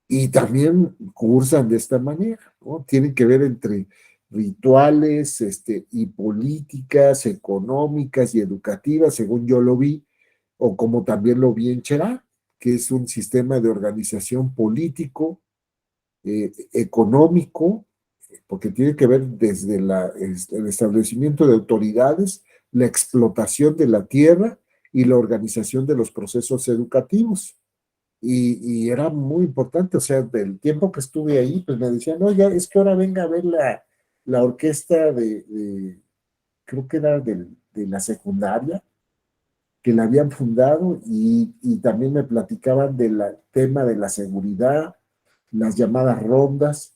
y también cursan de esta manera, ¿no? Tienen que ver entre rituales y políticas económicas y educativas, según yo lo vi, o como también lo vi en Cherán, que es un sistema de organización político, económico, porque tiene que ver desde el establecimiento de autoridades, la explotación de la tierra y la organización de los procesos educativos. Y era muy importante, o sea, del tiempo que estuve ahí, pues me decían, no, ya es que ahora venga a ver la orquesta creo que era de la secundaria, que la habían fundado y también me platicaban del tema de la seguridad, las llamadas rondas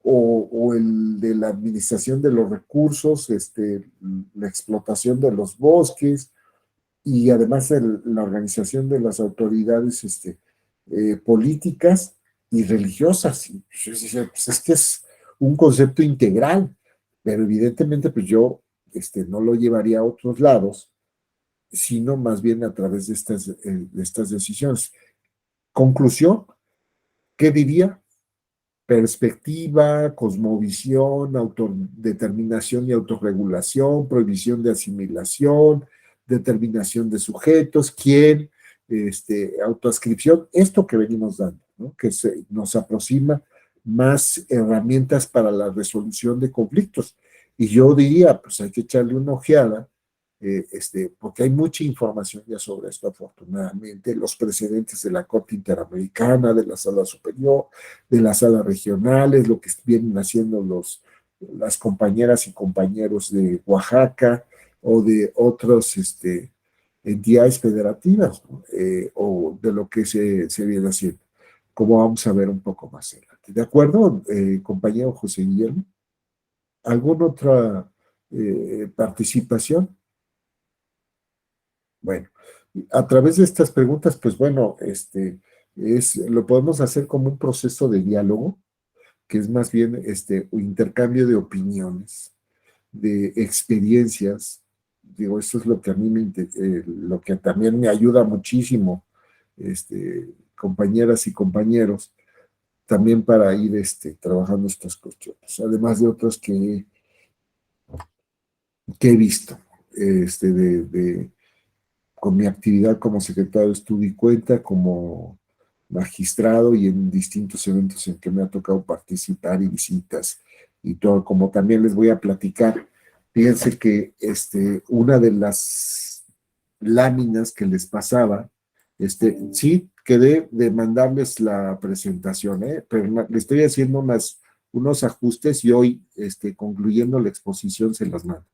o el de la administración de los recursos, la explotación de los bosques, y además la organización de las autoridades políticas y religiosas. Y, pues, es que es un concepto integral, pero evidentemente pues yo no lo llevaría a otros lados, sino más bien a través de estas decisiones. Conclusión, ¿qué diría? Perspectiva, cosmovisión, autodeterminación y autorregulación, prohibición de asimilación, determinación de sujetos, quién, autoascripción, esto que venimos dando, ¿no? Que nos aproxima más herramientas para la resolución de conflictos. Y yo diría, pues hay que echarle una ojeada porque hay mucha información ya sobre esto, afortunadamente, los precedentes de la Corte Interamericana, de la Sala Superior, de las salas regionales, lo que vienen haciendo las compañeras y compañeros de Oaxaca o de otras entidades federativas, ¿no? O de lo que se viene haciendo, como vamos a ver un poco más adelante. ¿De acuerdo, compañero José Guillermo? ¿Alguna otra participación? Bueno, a través de estas preguntas, pues bueno, lo podemos hacer como un proceso de diálogo, que es más bien un intercambio de opiniones, de experiencias. Digo, eso es lo que a mí lo que también me ayuda muchísimo, compañeras y compañeros, también para ir trabajando estas cuestiones, además de otras que he visto, con mi actividad como secretario de Estudio y Cuenta, como magistrado y en distintos eventos en que me ha tocado participar y visitas y todo, como también les voy a platicar Fíjense que una de las láminas que les pasaba, sí, quedé de mandarles la presentación, pero le estoy haciendo unos ajustes y hoy, concluyendo la exposición, se las mando.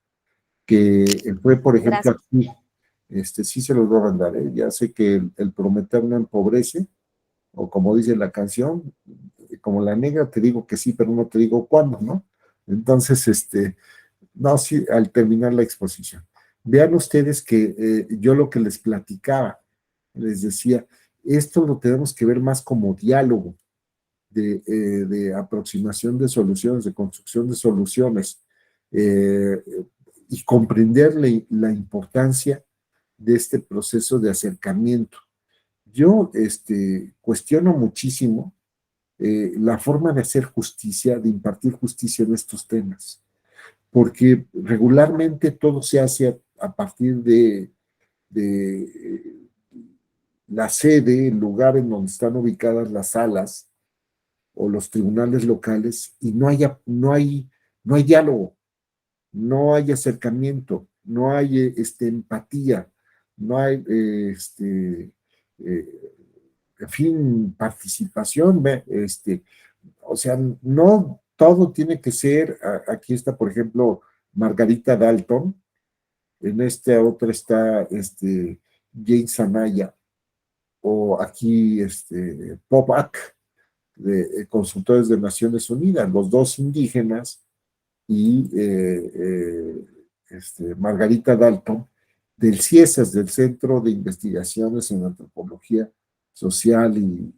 Que fue, por ejemplo, Gracias. aquí, sí se los voy a mandar, ya sé que el prometer no empobrece, o como dice la canción, como la negra te digo que sí, pero no te digo cuándo, ¿no? Entonces, no, sí, al terminar la exposición. Vean ustedes que yo lo que les platicaba, les decía, esto lo tenemos que ver más como diálogo de aproximación de soluciones, de construcción de soluciones, eh, y comprender la importancia de este proceso de acercamiento. Yo cuestiono muchísimo la forma de hacer justicia, de impartir justicia en estos temas, porque regularmente todo se hace a partir de la sede, el lugar en donde están ubicadas las salas o los tribunales locales, y no hay diálogo, no hay acercamiento, no hay empatía, no hay en fin, participación, o sea, no todo tiene que ser, aquí está, por ejemplo, Margarita Dalton, en esta otra está James Anaya, o aquí Popak, de consultores de Naciones Unidas, los dos indígenas, y Margarita Dalton, del CIESAS, del Centro de Investigaciones en Antropología Social y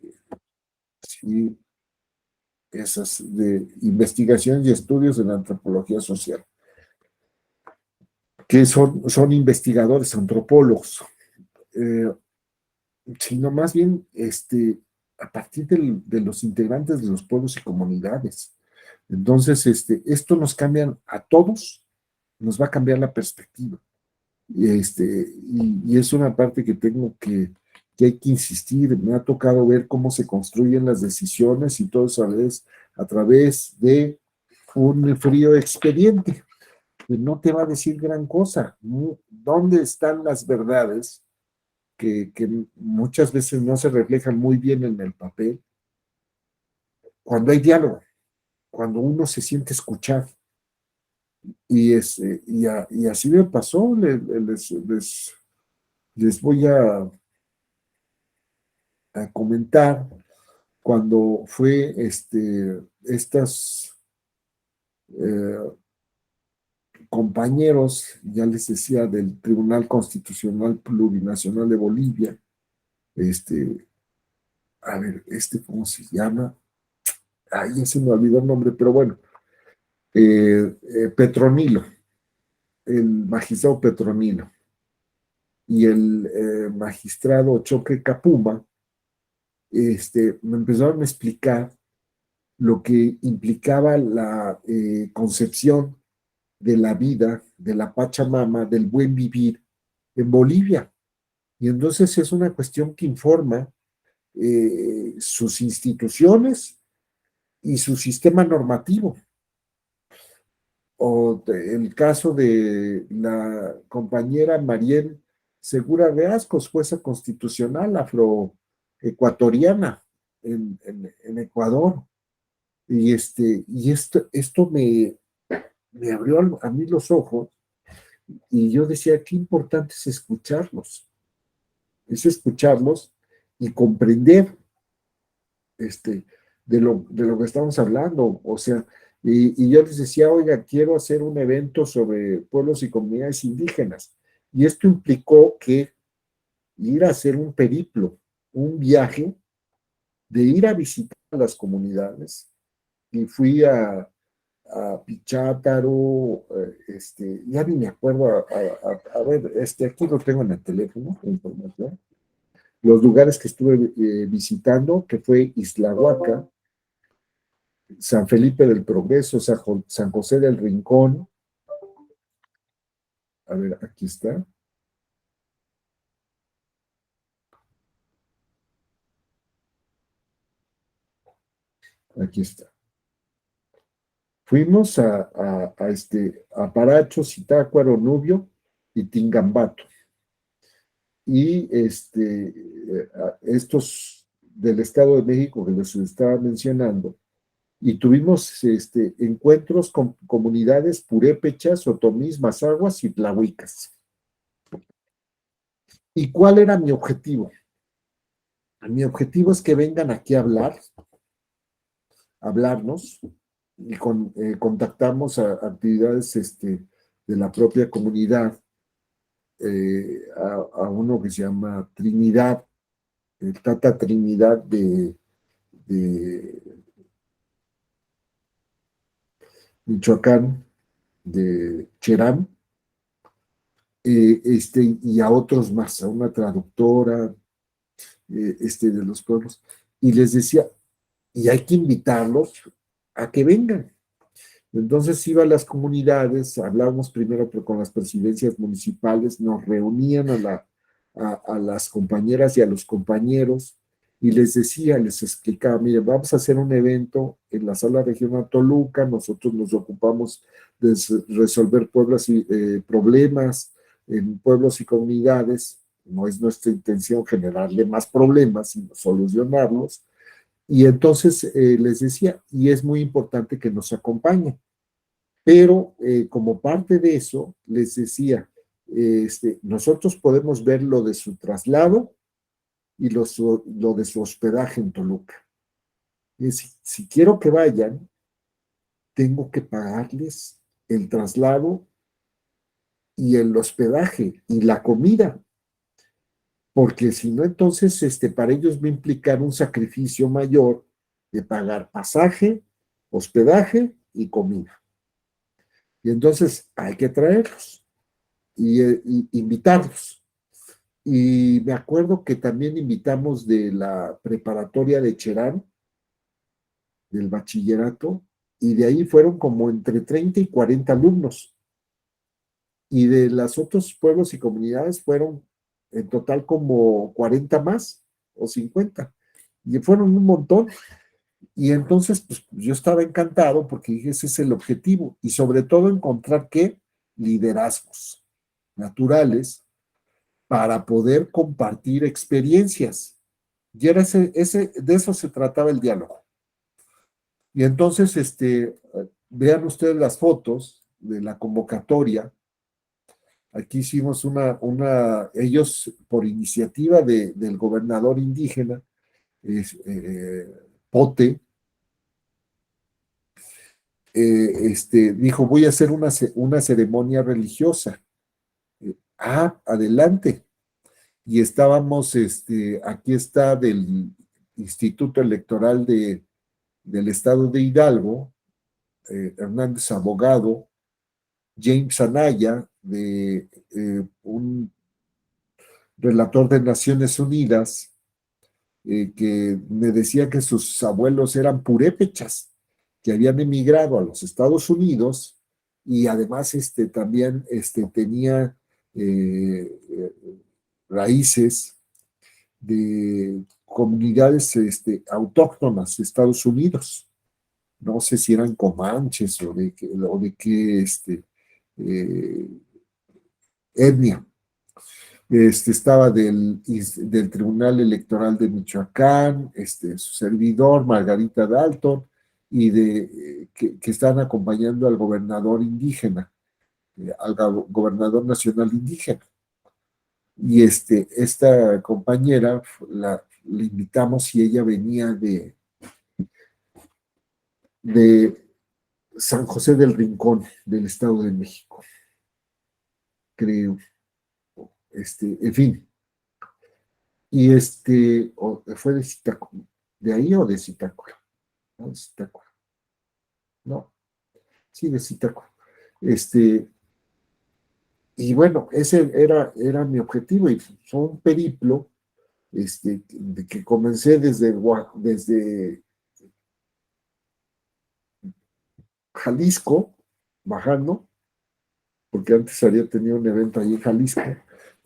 esas de investigación y estudios en antropología social, que son investigadores, antropólogos, eh, sino más bien a partir de los integrantes de los pueblos y comunidades. Entonces, esto nos cambia a todos, nos va a cambiar la perspectiva. Y es una parte que hay que insistir. Me ha tocado ver cómo se construyen las decisiones y todo eso a través de un frío expediente, que no te va a decir gran cosa. ¿Dónde están las verdades que muchas veces no se reflejan muy bien en el papel? Cuando hay diálogo, cuando uno se siente escuchar. Y así me pasó, les voy a comentar cuando fue estas eh, compañeros, ya les decía, del Tribunal Constitucional Plurinacional de Bolivia, este, a ver, ¿cómo se llama? Ay, ya se me olvidó el nombre, pero bueno, Petronilo, el magistrado Petronilo y el magistrado Choque Capuma, me empezaron a explicar lo que implicaba la concepción de la vida, de la Pachamama, del buen vivir en Bolivia. Y entonces es una cuestión que informa sus instituciones y su sistema normativo. El caso de la compañera Mariel Segura de Ascos, jueza constitucional afroecuatoriana en Ecuador. Esto me abrió a mí los ojos, y yo decía, qué importante es escucharlos y comprender este, de lo que estamos hablando. O sea, y yo les decía, oiga, quiero hacer un evento sobre pueblos y comunidades indígenas. Y esto implicó que ir a hacer un periplo, un viaje de ir a visitar las comunidades. Y fui a Pichátaro, ya ni me acuerdo, a ver, aquí lo tengo en el teléfono, la información. Los lugares que estuve visitando, que fue Isla Huaca, San Felipe del Progreso, San José del Rincón. A ver, aquí está. Aquí está. Fuimos a Paracho, Zitácuaro, Nubio y Tingambato. Y estos del Estado de México que les estaba mencionando, y tuvimos encuentros con comunidades purépechas, otomís, mazahuas y tlahuicas. ¿Y cuál era mi objetivo? Mi objetivo es que vengan aquí a hablarnos, y contactamos a actividades de la propia comunidad, a uno que se llama Trinidad, el Tata Trinidad de Michoacán, de Cherán, y a otros más, a una traductora de los pueblos, y les decía, y hay que invitarlos a que vengan. Entonces iba a las comunidades, hablábamos primero con las presidencias municipales, nos reunían a las compañeras y a los compañeros y les decía, les explicaba, mire, vamos a hacer un evento en la sala regional Toluca, nosotros nos ocupamos de resolver problemas en pueblos y comunidades, no es nuestra intención generarle más problemas, sino solucionarlos. Y entonces les decía, y es muy importante que nos acompañen. Pero como parte de eso, les decía, nosotros podemos ver lo de su traslado y lo de su hospedaje en Toluca. Si quiero que vayan, tengo que pagarles el traslado y el hospedaje y la comida, porque si no, entonces para ellos va a implicar un sacrificio mayor de pagar pasaje, hospedaje y comida. Y entonces hay que traerlos y invitarlos. Y me acuerdo que también invitamos de la preparatoria de Cherán, del bachillerato, y de ahí fueron como entre 30 y 40 alumnos. Y de los otros pueblos y comunidades fueron en total como 40 más o 50. Y fueron un montón. Y entonces, pues yo estaba encantado porque dije, ese es el objetivo. Y sobre todo encontrar qué liderazgos naturales para poder compartir experiencias. Y era de eso se trataba el diálogo. Y entonces, vean ustedes las fotos de la convocatoria. Aquí hicimos ellos por iniciativa del gobernador indígena, Pote, dijo, voy a hacer una ceremonia religiosa. Adelante. Y estábamos, aquí está del Instituto Electoral del Estado de Hidalgo, Hernández Abogado, James Anaya, un relator de Naciones Unidas, que me decía que sus abuelos eran purépechas, que habían emigrado a los Estados Unidos y además también tenía raíces de comunidades autóctonas de Estados Unidos. No sé si eran comanches o de qué etnia. Estaba del Tribunal Electoral de Michoacán, su servidor, Margarita Dalton, y que están acompañando al gobernador indígena, al gobernador nacional indígena. Y esta compañera la invitamos y ella venía de San José del Rincón, del Estado de México, creo. En fin. Y fue de Zitácuaro, de ahí o de Zitácuaro, no, de Zitácuaro, no, sí, de Zitácuaro. Y bueno, ese era mi objetivo y fue un periplo de que comencé desde Jalisco, bajando, porque antes había tenido un evento ahí en Jalisco,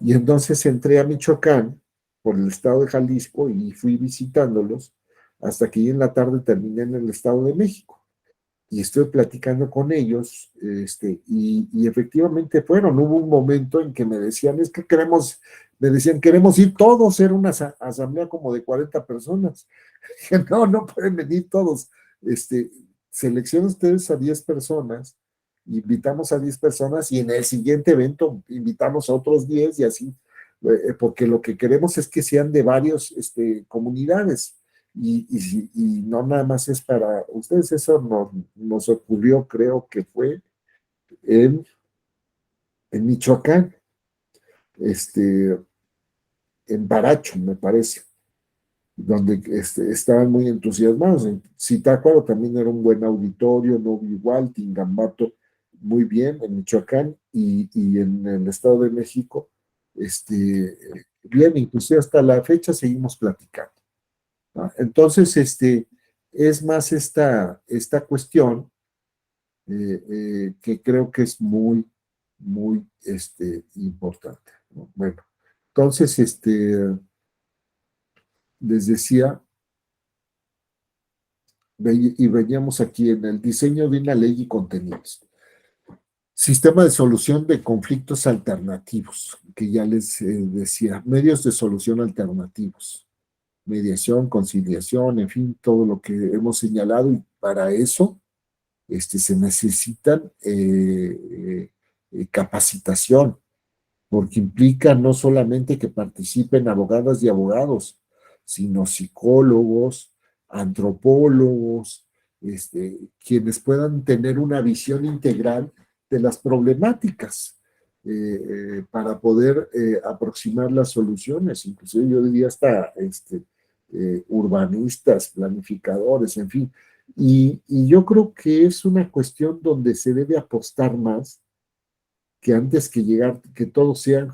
y entonces entré a Michoacán por el estado de Jalisco y fui visitándolos hasta que en la tarde terminé en el Estado de México. y estoy platicando con ellos, y efectivamente fueron. Hubo un momento en que me decían, es que queremos ir todos, era una asamblea como de 40 personas. Dije, no, no pueden venir todos. Seleccionen ustedes a 10 personas, invitamos a 10 personas y en el siguiente evento invitamos a otros 10 y así, porque lo que queremos es que sean de varias comunidades y no nada más es para ustedes. Eso nos ocurrió, creo que fue en, en Michoacán, en Baracho, me parece, donde estaban muy entusiasmados. En Zitácuaro también era un buen auditorio, no igual, Tingambato, muy bien, en Michoacán y en el Estado de México, bien, inclusive hasta la fecha seguimos platicando, ¿no? Entonces, es más esta cuestión, que creo que es muy, muy importante, ¿no? Bueno, entonces, les decía, y veníamos aquí en el diseño de una ley y contenidos. Sistema de solución de conflictos alternativos, que ya les decía, medios de solución alternativos, mediación, conciliación, en fin, todo lo que hemos señalado, y para eso se necesitan capacitación, porque implica no solamente que participen abogadas y abogados, sino psicólogos, antropólogos, quienes puedan tener una visión integral de las problemáticas, para poder aproximar las soluciones, inclusive yo diría hasta urbanistas, planificadores, en fin. Y yo creo que es una cuestión donde se debe apostar más que antes que llegar, que todos sean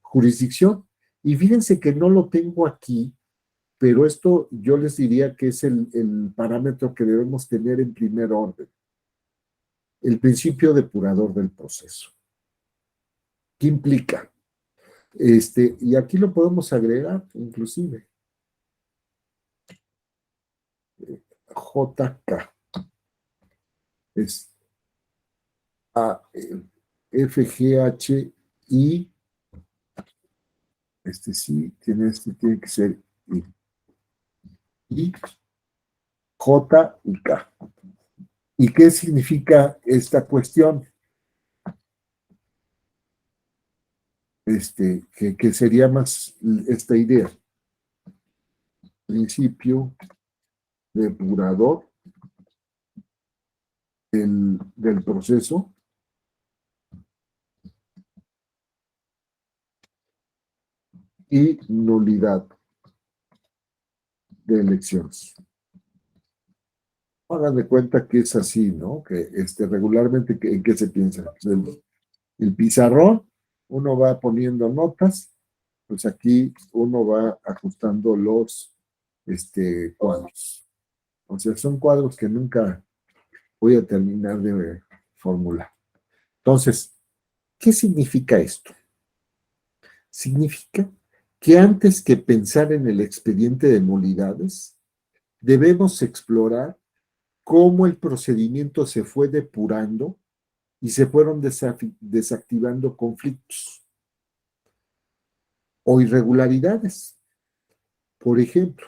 jurisdicción. Y fíjense que no lo tengo aquí, pero esto yo les diría que es el parámetro que debemos tener en primer orden, el principio depurador del proceso. ¿Qué implica? Y aquí lo podemos agregar, inclusive, JK, es A, FGHI, sí, tiene que ser I, J y K. ¿Y qué significa esta cuestión? Que sería más esta idea. Principio depurador del proceso y nulidad de elecciones. Hagan de cuenta que es así, ¿no? Que regularmente, ¿en qué se piensa? El pizarrón, uno va poniendo notas, pues aquí uno va ajustando los cuadros. O sea, son cuadros que nunca voy a terminar de formular. Entonces, ¿qué significa esto? Significa que antes que pensar en el expediente de nulidades, debemos explorar cómo el procedimiento se fue depurando y se fueron desactivando conflictos o irregularidades. Por ejemplo,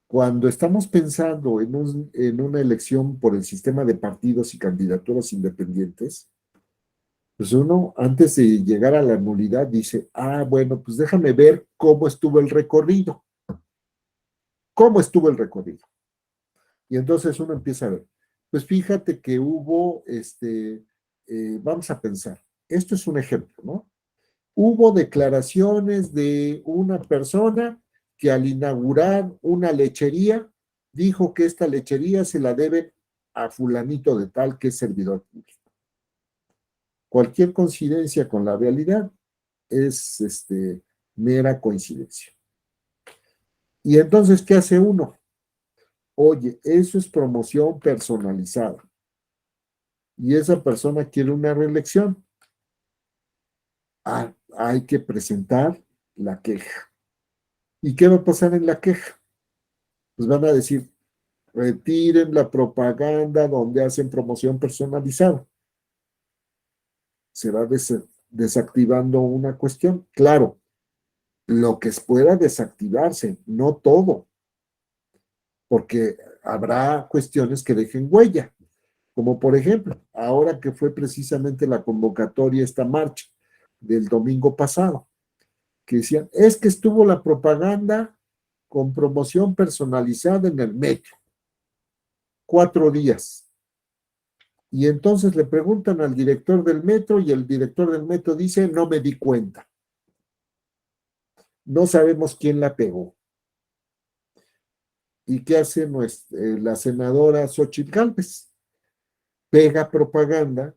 cuando estamos pensando en una elección por el sistema de partidos y candidaturas independientes, pues uno, antes de llegar a la nulidad, dice, bueno, pues déjame ver cómo estuvo el recorrido. ¿Cómo estuvo el recorrido? Y entonces uno empieza a ver, pues fíjate que hubo, vamos a pensar, esto es un ejemplo, ¿no? Hubo declaraciones de una persona que al inaugurar una lechería dijo que esta lechería se la debe a fulanito de tal que es servidor público. Cualquier coincidencia con la realidad es mera coincidencia. Y entonces, ¿qué hace uno? Oye, eso es promoción personalizada. Y esa persona quiere una reelección. Hay que presentar la queja. ¿Y qué va a pasar en la queja? Pues van a decir, retiren la propaganda donde hacen promoción personalizada. Se va desactivando una cuestión. Claro, lo que pueda desactivarse, no todo, porque habrá cuestiones que dejen huella, como por ejemplo, ahora que fue precisamente la convocatoria, esta marcha del domingo pasado, que decían, es que estuvo la propaganda con promoción personalizada en el metro, 4 días. Y entonces le preguntan al director del metro y el director del metro dice, no me di cuenta. No sabemos quién la pegó. ¿Y qué hace la senadora Xochitl Gálvez? Pega propaganda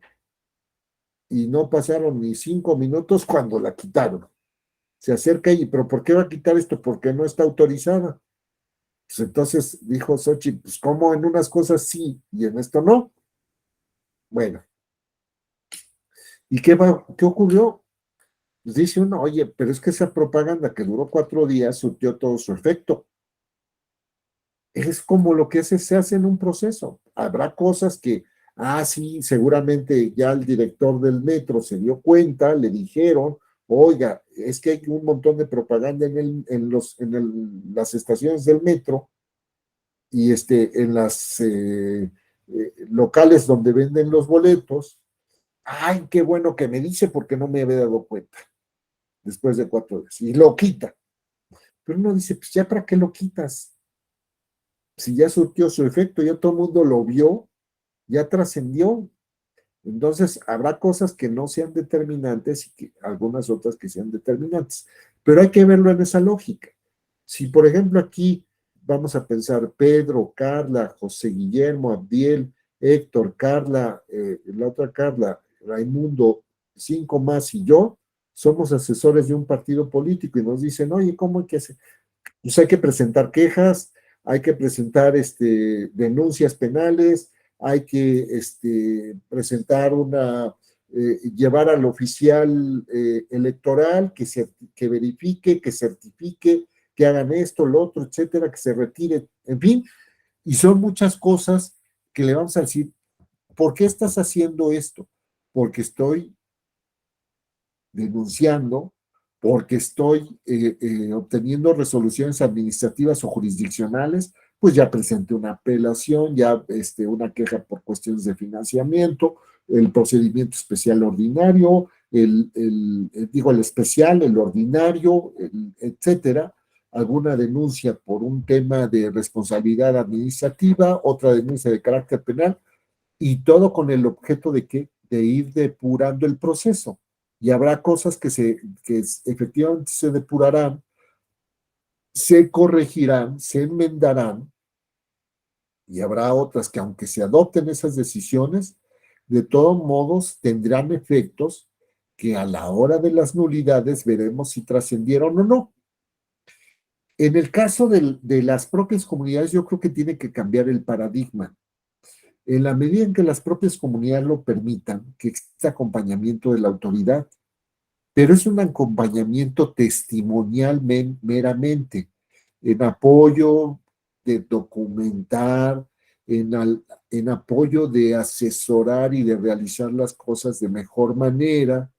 y no pasaron ni 5 minutos cuando la quitaron. Se acerca y, ¿pero por qué va a quitar esto? Porque no está autorizada. Pues entonces dijo Xochitl, pues ¿cómo en unas cosas sí y en esto no? Bueno, ¿y qué ocurrió? Pues dice uno, oye, pero es que esa propaganda que duró 4 días surtió todo su efecto. Es como lo que se hace en un proceso. Habrá cosas que, sí, seguramente ya el director del metro se dio cuenta, le dijeron, oiga, es que hay un montón de propaganda las estaciones del metro y en las locales donde venden los boletos. Ay, qué bueno que me dice porque no me había dado cuenta después de 4 días. Y lo quita. Pero uno dice, pues ya para qué lo quitas. Si ya surtió su efecto, ya todo el mundo lo vio, ya trascendió. Entonces, habrá cosas que no sean determinantes y algunas otras que sean determinantes. Pero hay que verlo en esa lógica. Si, por ejemplo, aquí vamos a pensar Pedro, Carla, José Guillermo, Abdiel, Héctor, Carla, la otra Carla, Raimundo, 5 más y yo, somos asesores de un partido político y nos dicen, oye, ¿cómo hay que hacer? Pues hay que presentar quejas, hay que presentar denuncias penales, hay que presentar llevar al oficial electoral que verifique, que certifique, que hagan esto, lo otro, etcétera, que se retire, en fin, y son muchas cosas que le vamos a decir, ¿por qué estás haciendo esto? Porque estoy denunciando, porque estoy obteniendo resoluciones administrativas o jurisdiccionales, pues ya presenté una apelación, ya una queja por cuestiones de financiamiento, el procedimiento especial ordinario, el especial, el ordinario, etcétera, alguna denuncia por un tema de responsabilidad administrativa, otra denuncia de carácter penal, y todo con el objeto de que de ir depurando el proceso. Y habrá cosas que efectivamente se depurarán, se corregirán, se enmendarán, y habrá otras que aunque se adopten esas decisiones, de todos modos tendrán efectos que a la hora de las nulidades veremos si trascendieron o no. En el caso de las propias comunidades, yo creo que tiene que cambiar el paradigma. En la medida en que las propias comunidades lo permitan, que exista acompañamiento de la autoridad, pero es un acompañamiento testimonial meramente, en apoyo de documentar, en apoyo de asesorar y de realizar las cosas de mejor manera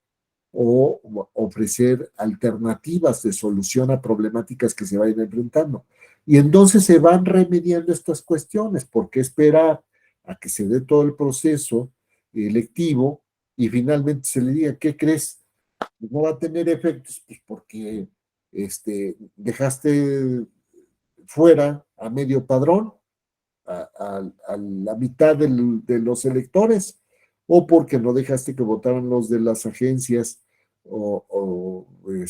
o ofrecer alternativas de solución a problemáticas que se vayan enfrentando. Y entonces se van remediando estas cuestiones. ¿Por qué esperar a que se dé todo el proceso electivo y finalmente se le diga, ¿qué crees? Pues no va a tener efectos, pues porque dejaste fuera a medio padrón, a la mitad de los electores, o porque no dejaste que votaran los de las agencias o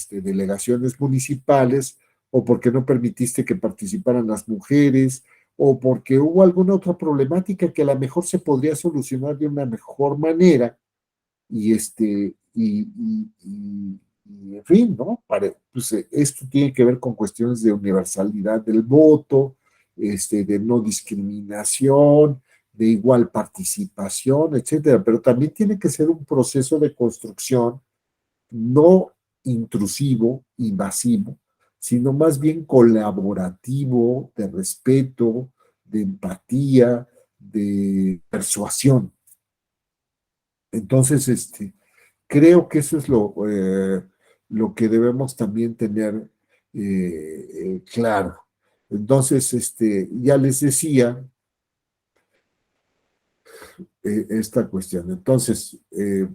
delegaciones municipales, o porque no permitiste que participaran las mujeres, o porque hubo alguna otra problemática que a lo mejor se podría solucionar de una mejor manera y en fin, ¿no? Pues, esto tiene que ver con cuestiones de universalidad del voto, de no discriminación, de igual participación, etcétera, pero también tiene que ser un proceso de construcción no intrusivo, invasivo, sino más bien colaborativo, de respeto, de empatía, de persuasión. Entonces, creo que eso es lo que debemos también tener claro. Entonces, ya les decía esta cuestión. Entonces,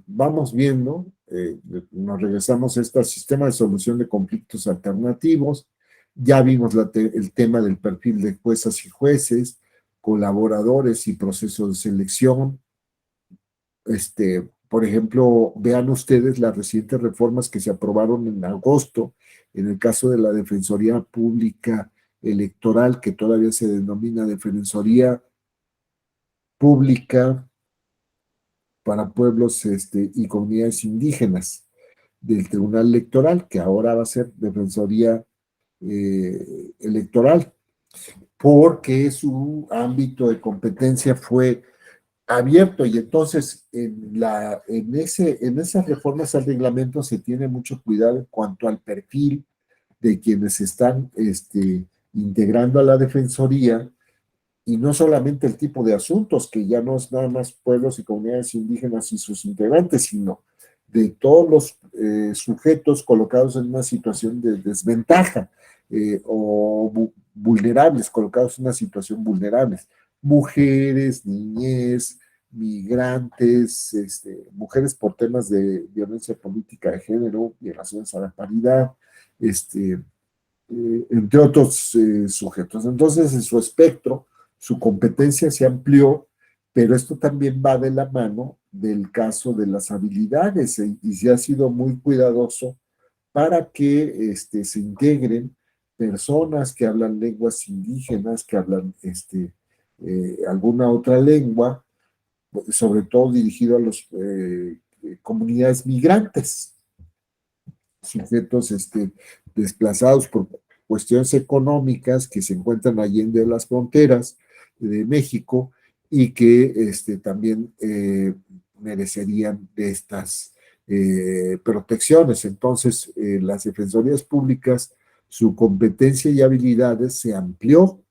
vamos viendo, nos regresamos a este sistema de solución de conflictos alternativos. Ya vimos el tema del perfil de juezas y jueces, colaboradores y procesos de selección. Por ejemplo, vean ustedes las recientes reformas que se aprobaron en agosto, en el caso de la Defensoría Pública Electoral, que todavía se denomina Defensoría Pública para Pueblos y Comunidades Indígenas del Tribunal Electoral, que ahora va a ser Defensoría Electoral, porque su ámbito de competencia fue abierto y entonces en esas reformas al reglamento se tiene mucho cuidado en cuanto al perfil de quienes están integrando a la defensoría y no solamente el tipo de asuntos, que ya no es nada más pueblos y comunidades indígenas y sus integrantes, sino de todos los sujetos colocados en una situación de desventaja o vulnerables, colocados en una situación vulnerables. Mujeres, niñez, migrantes, mujeres por temas de violencia política de género, violaciones a la paridad, entre otros sujetos. Entonces, en su espectro, su competencia se amplió, pero esto también va de la mano del caso de las habilidades y se ha sido muy cuidadoso para que se integren personas que hablan lenguas indígenas, que hablan alguna otra lengua, sobre todo dirigido a las comunidades migrantes, sujetos desplazados por cuestiones económicas que se encuentran allende las fronteras de México y que también merecerían de estas protecciones. Entonces, las defensorías públicas, su competencia y habilidades se amplió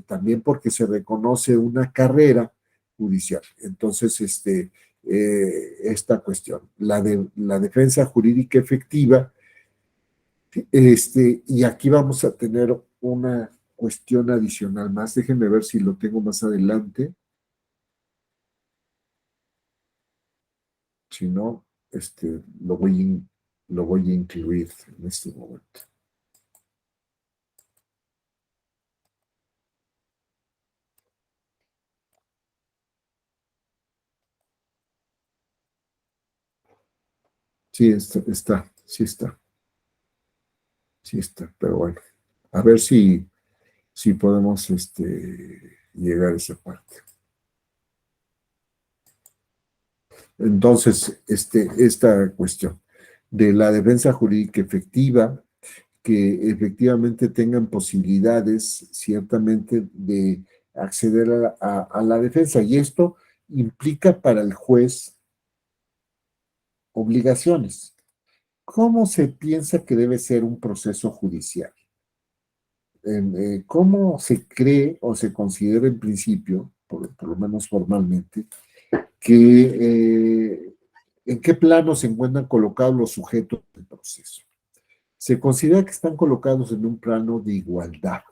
también porque se reconoce una carrera judicial. Entonces, esta cuestión, la defensa jurídica efectiva, y aquí vamos a tener una cuestión adicional más. Déjenme ver si lo tengo más adelante. Si no, lo voy a incluir en este momento. Sí, sí está, pero bueno, a ver si podemos llegar a esa parte. Entonces, esta cuestión de la defensa jurídica efectiva, que efectivamente tengan posibilidades ciertamente de acceder a la defensa. Y esto implica para el juez obligaciones. ¿Cómo se piensa que debe ser un proceso judicial? ¿Cómo se cree o se considera en principio, por lo menos formalmente, que en qué plano se encuentran colocados los sujetos del proceso? Se considera que están colocados en un plano de igualdad.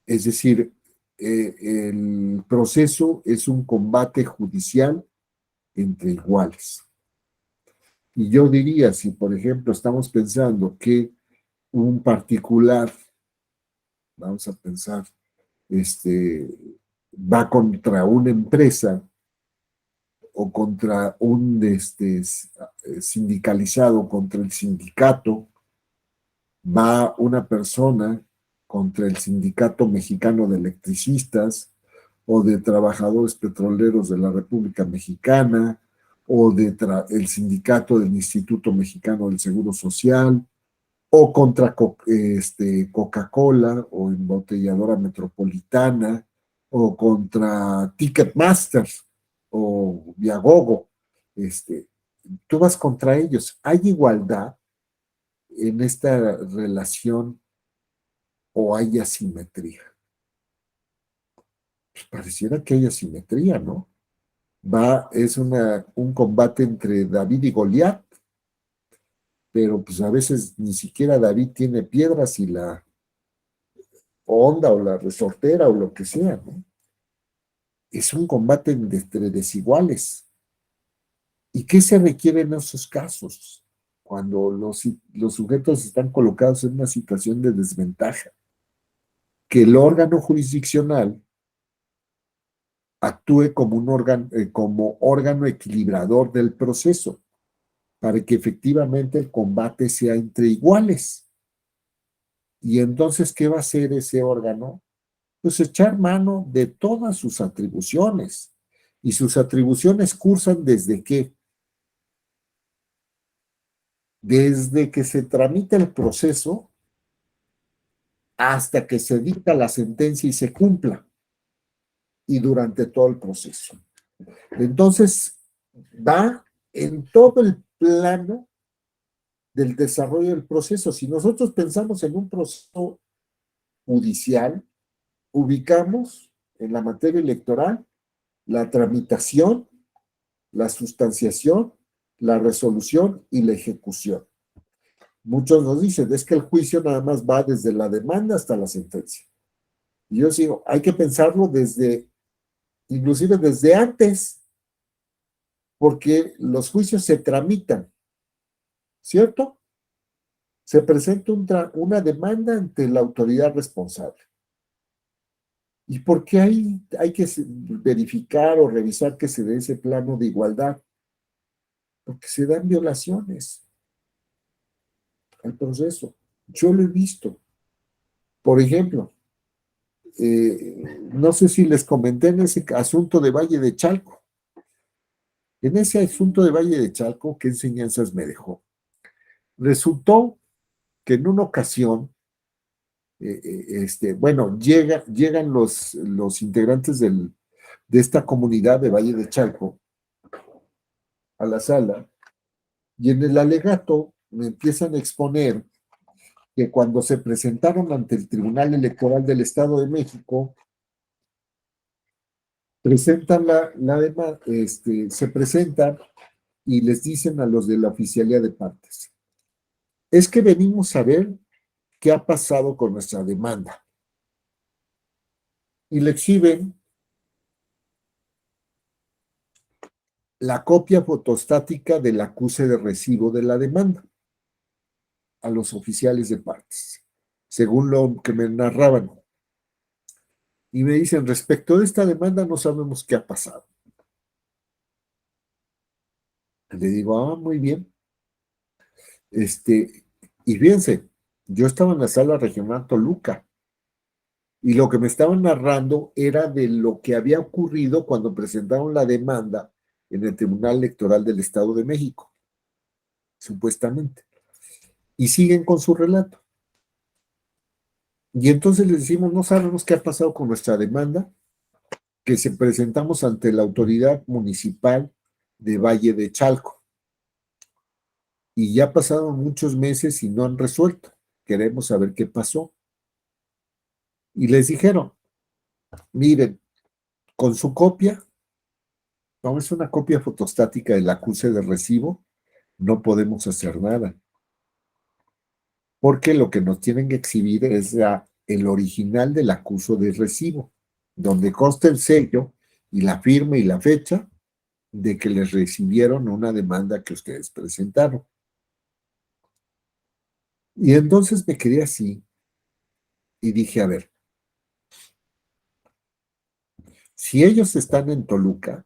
Es decir, el proceso es un combate judicial entre iguales. Y yo diría, si por ejemplo estamos pensando que un particular, vamos a pensar, va contra una empresa o contra un sindicalizado, contra el sindicato, va una persona contra el Sindicato Mexicano de Electricistas o de Trabajadores Petroleros de la República Mexicana o de el Sindicato del Instituto Mexicano del Seguro Social o contra Coca-Cola o Embotelladora Metropolitana o contra Ticketmaster o Viagogo. Tú vas contra ellos. ¿Hay igualdad en esta relación o hay asimetría? pues pareciera que hay asimetría, ¿no? Es un combate entre David y Goliat, pero pues a veces ni siquiera David tiene piedras y la onda o la resortera o lo que sea, ¿no? Es un combate entre desiguales. ¿Y qué se requiere en esos casos? Cuando los sujetos están colocados en una situación de desventaja, que el órgano jurisdiccional actúe como como órgano equilibrador del proceso, para que efectivamente el combate sea entre iguales. Y entonces, ¿qué va a hacer ese órgano? Pues echar mano de todas sus atribuciones. Y sus atribuciones cursan desde qué? Desde que se tramita el proceso hasta que se dicta la sentencia y se cumpla, y durante todo el proceso. Entonces, va en todo el plano del desarrollo del proceso. Si nosotros pensamos en un proceso judicial, ubicamos en la materia electoral la tramitación, la sustanciación, la resolución y la ejecución. Muchos nos dicen, es que el juicio nada más va desde la demanda hasta la sentencia. Y yo digo, hay que pensarlo inclusive desde antes, porque los juicios se tramitan, ¿cierto? Se presenta una demanda ante la autoridad responsable. ¿Y por qué hay que verificar o revisar que se dé ese plano de igualdad? Porque se dan violaciones al proceso. Yo lo he visto. Por ejemplo, no sé si les comenté en ese asunto de Valle de Chalco. En ese asunto de Valle de Chalco, ¿qué enseñanzas me dejó? Resultó que en una ocasión, bueno, llegan los integrantes de esta comunidad de Valle de Chalco a la sala, y en el alegato me empiezan a exponer que cuando se presentaron ante el Tribunal Electoral del Estado de México, presentan se presentan y les dicen a los de la oficialía de partes, es que venimos a ver qué ha pasado con nuestra demanda. Y le exhiben la copia fotostática del acuse de recibo de la demanda a los oficiales de partes, según lo que me narraban. Y me dicen, respecto de esta demanda no sabemos qué ha pasado. Le digo, muy bien. Y fíjense, yo estaba en la sala regional Toluca, y lo que me estaban narrando era de lo que había ocurrido cuando presentaron la demanda en el Tribunal Electoral del Estado de México, supuestamente. Y siguen con su relato. Y entonces les decimos, no sabemos qué ha pasado con nuestra demanda, que se presentamos ante la autoridad municipal de Valle de Chalco. Y ya pasaron muchos meses y no han resuelto. Queremos saber qué pasó. Y les dijeron, miren, con su copia, no es una copia fotostática del acuse de recibo, no podemos hacer nada. Porque lo que nos tienen que exhibir es el original del acuse de recibo, donde consta el sello y la firma y la fecha de que les recibieron una demanda que ustedes presentaron. Y entonces me quedé así y dije, a ver, si ellos están en Toluca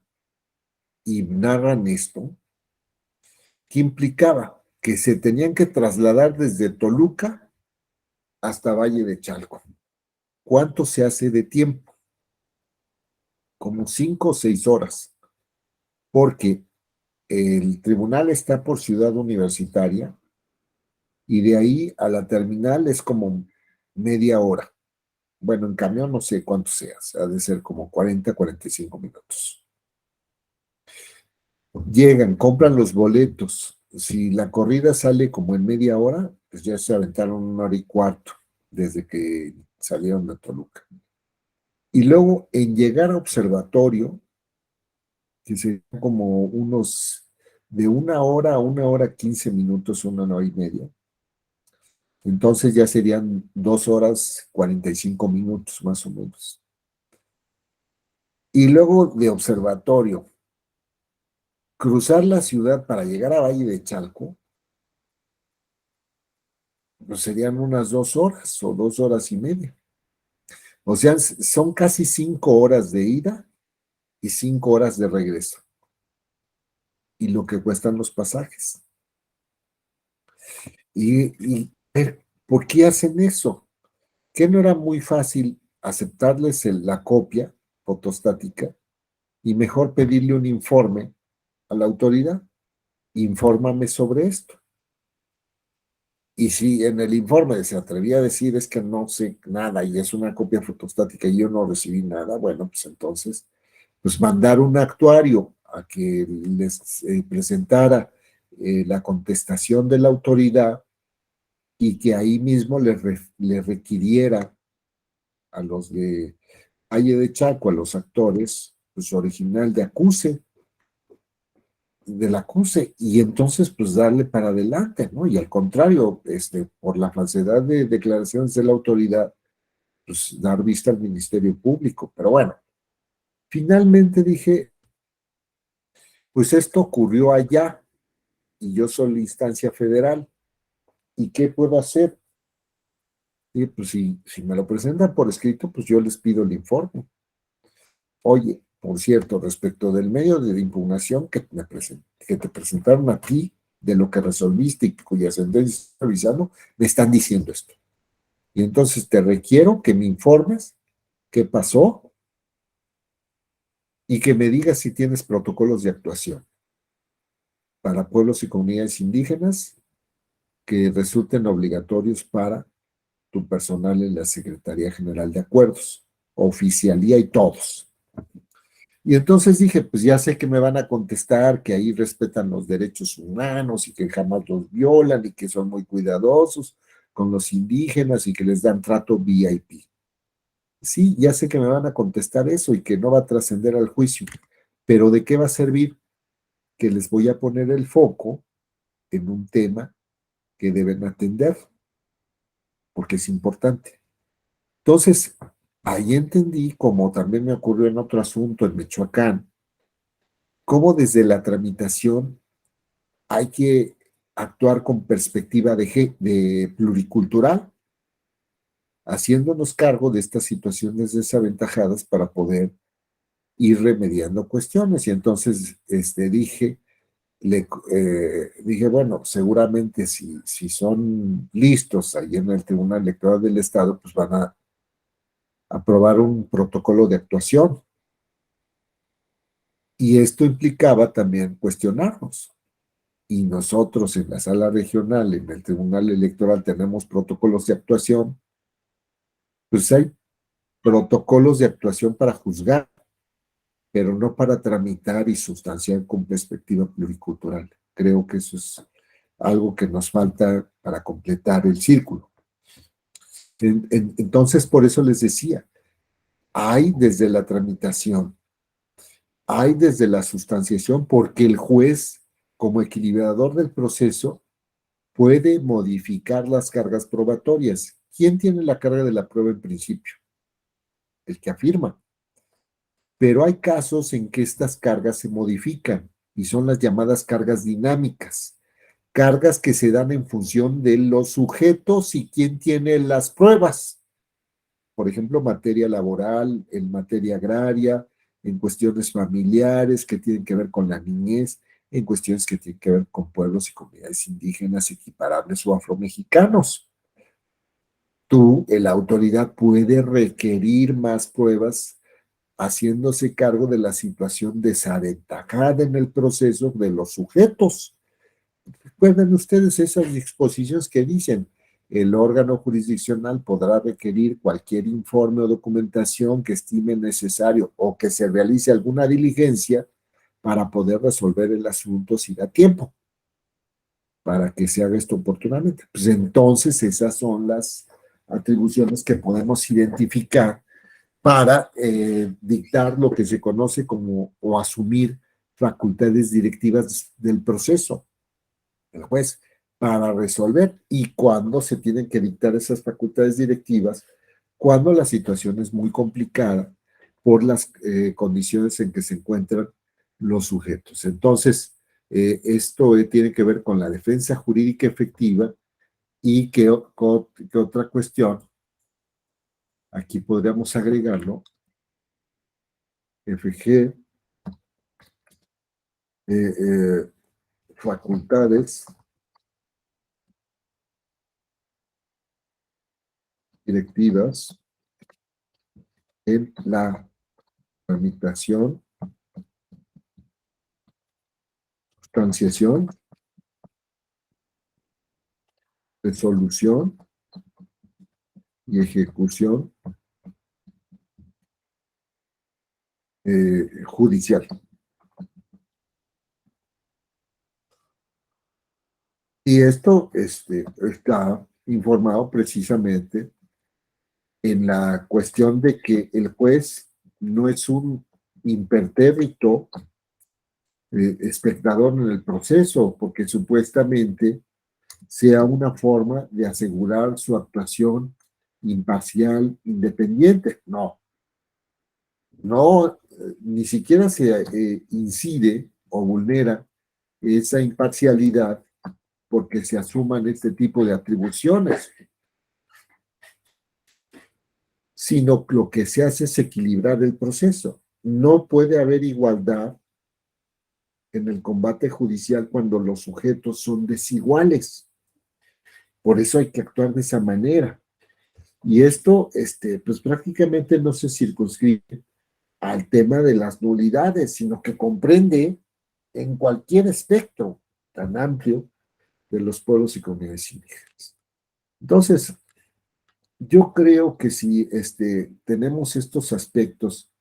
y narran esto, ¿qué implicaba? Que se tenían que trasladar desde Toluca hasta Valle de Chalco. ¿Cuánto se hace de tiempo? Como 5 o 6 horas, porque el tribunal está por Ciudad Universitaria y de ahí a la terminal es como media hora. Bueno, en camión no sé cuánto sea, ha de ser como 40, 45 minutos. Llegan, compran los boletos. Si la corrida sale como en media hora, pues ya se aventaron 1 hora y cuarto desde que salieron de Toluca. Y luego en llegar a observatorio, que serían como unos de 1 hora a 1 hora 15 minutos, 1 hora y media. Entonces ya serían 2 horas 45 minutos más o menos. Y luego de observatorio, cruzar la ciudad para llegar a Valle de Chalco, pues serían unas 2 horas o 2 horas y media. O sea, son casi 5 horas de ida y 5 horas de regreso. Y lo que cuestan los pasajes. Pero, ¿por qué hacen eso? ¿Que no era muy fácil aceptarles la copia fotostática y mejor pedirle un informe a la autoridad? Infórmame sobre esto. Y si en el informe se atrevía a decir es que no sé nada y es una copia fotostática y yo no recibí nada, bueno, pues entonces, pues mandar un actuario a que les presentara la contestación de la autoridad y que ahí mismo le requiriera a los de Valle de Chaco, a los actores, pues original del acuse, y entonces pues darle para adelante, ¿no? Y al contrario, por la falsedad de declaraciones de la autoridad, pues dar vista al Ministerio Público. Pero bueno, finalmente dije, pues esto ocurrió allá y yo soy la instancia federal, ¿y qué puedo hacer? Y pues si me lo presentan por escrito, pues yo les pido el informe. Oye, por cierto, respecto del medio de impugnación que te presentaron a ti, de lo que resolviste y cuya sentencia está revisando, me están diciendo esto. Y entonces te requiero que me informes qué pasó y que me digas si tienes protocolos de actuación para pueblos y comunidades indígenas que resulten obligatorios para tu personal en la Secretaría General de Acuerdos, oficialía y todos. Y entonces dije, pues ya sé que me van a contestar que ahí respetan los derechos humanos y que jamás los violan y que son muy cuidadosos con los indígenas y que les dan trato VIP. Sí, ya sé que me van a contestar eso y que no va a trascender al juicio, pero ¿de qué va a servir? Que les voy a poner el foco en un tema que deben atender, porque es importante. Entonces, ahí entendí, como también me ocurrió en otro asunto en Michoacán, cómo desde la tramitación hay que actuar con perspectiva de pluricultural, haciéndonos cargo de estas situaciones desaventajadas para poder ir remediando cuestiones. Y entonces dije, bueno, seguramente si son listos ahí en el Tribunal Electoral del Estado, pues van a aprobar un protocolo de actuación. Y esto implicaba también cuestionarnos. Y nosotros en la sala regional, en el Tribunal Electoral, tenemos protocolos de actuación, pues hay protocolos de actuación para juzgar, pero no para tramitar y sustanciar con perspectiva pluricultural. Creo que eso es algo que nos falta para completar el círculo. Entonces, por eso les decía, hay desde la tramitación, hay desde la sustanciación, porque el juez, como equilibrador del proceso, puede modificar las cargas probatorias. ¿Quién tiene la carga de la prueba en principio? El que afirma. Pero hay casos en que estas cargas se modifican y son las llamadas cargas dinámicas, cargas que se dan en función de los sujetos y quién tiene las pruebas. Por ejemplo, materia laboral, en materia agraria, en cuestiones familiares que tienen que ver con la niñez, en cuestiones que tienen que ver con pueblos y comunidades indígenas equiparables o afromexicanos. La autoridad puede requerir más pruebas haciéndose cargo de la situación desaventajada en el proceso de los sujetos. Recuerden ustedes esas disposiciones que dicen, el órgano jurisdiccional podrá requerir cualquier informe o documentación que estime necesario o que se realice alguna diligencia para poder resolver el asunto si da tiempo, para que se haga esto oportunamente. Pues entonces esas son las atribuciones que podemos identificar para dictar lo que se conoce como o asumir facultades directivas del proceso, el juez, para resolver y cuando se tienen que dictar esas facultades directivas, cuando la situación es muy complicada por las condiciones en que se encuentran los sujetos. Entonces, esto tiene que ver con la defensa jurídica efectiva y que otra cuestión, aquí podríamos agregarlo, FG, facultades directivas en la tramitación, sustanciación, resolución y ejecución judicial. Y esto está informado precisamente en la cuestión de que el juez no es un impertérrito espectador en el proceso, porque supuestamente sea una forma de asegurar su actuación imparcial, independiente. No, no, ni siquiera se incide o vulnera esa imparcialidad porque se asuman este tipo de atribuciones, sino lo que se hace es equilibrar el proceso. No puede haber igualdad en el combate judicial cuando los sujetos son desiguales. Por eso hay que actuar de esa manera. Y esto, pues prácticamente no se circunscribe al tema de las nulidades, sino que comprende en cualquier espectro tan amplio de los pueblos y comunidades indígenas. Entonces, yo creo que si tenemos estos aspectos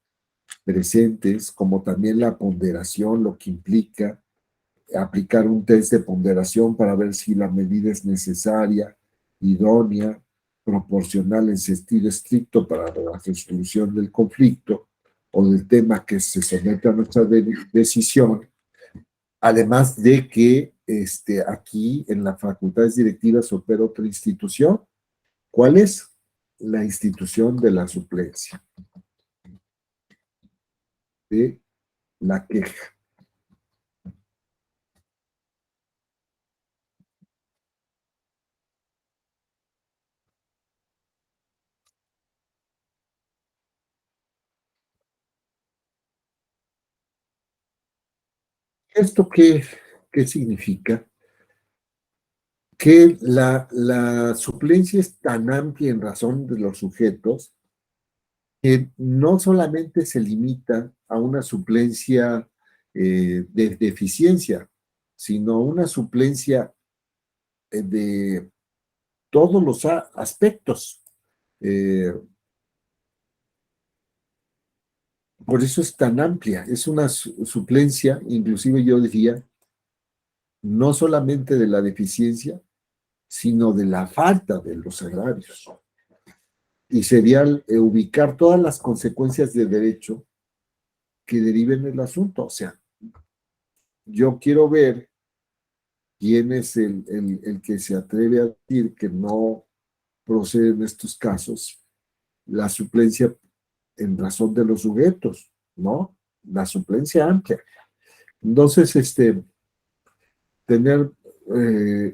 presentes, como también la ponderación, lo que implica aplicar un test de ponderación para ver si la medida es necesaria, idónea, proporcional en sentido estricto para la resolución del conflicto o del tema que se somete a nuestra decisión, además de que aquí en las facultades directivas opera otra institución. ¿Cuál es? La institución de la suplencia, de la queja. ¿Esto qué significa? Que la suplencia es tan amplia en razón de los sujetos que no solamente se limita a una suplencia de deficiencia, sino una suplencia de todos los aspectos. Eh, por eso es tan amplia, es una suplencia, inclusive yo diría, no solamente de la deficiencia, sino de la falta de los agravios. Y sería ubicar todas las consecuencias de derecho que deriven del asunto. O sea, yo quiero ver quién es el que se atreve a decir que no procede en estos casos la suplencia en razón de los sujetos, ¿no? La suplencia amplia. Entonces, tener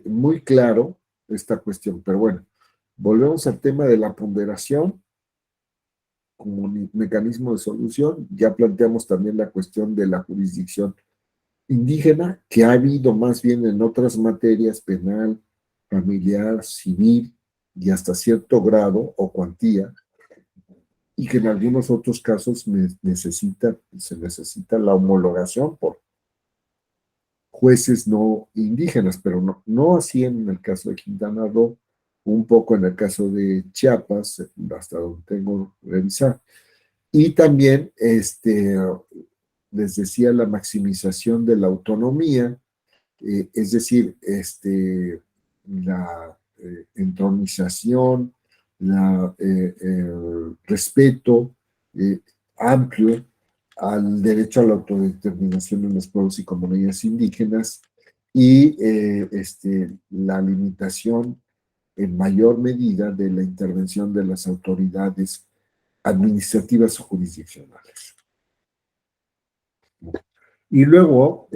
muy claro esta cuestión. Pero bueno, volvemos al tema de la ponderación como un mecanismo de solución. Ya planteamos también la cuestión de la jurisdicción indígena, que ha habido más bien en otras materias, penal, familiar, civil y hasta cierto grado o cuantía, y que en algunos otros casos se necesita la homologación por jueces no indígenas, pero no así en el caso de Quintana Roo, un poco en el caso de Chiapas, hasta donde tengo revisar. Y también, les decía, la maximización de la autonomía, es decir, la entronización, el respeto eh, amplio al derecho a la autodeterminación de los pueblos y comunidades indígenas y la limitación en mayor medida de la intervención de las autoridades administrativas o jurisdiccionales. Y luego,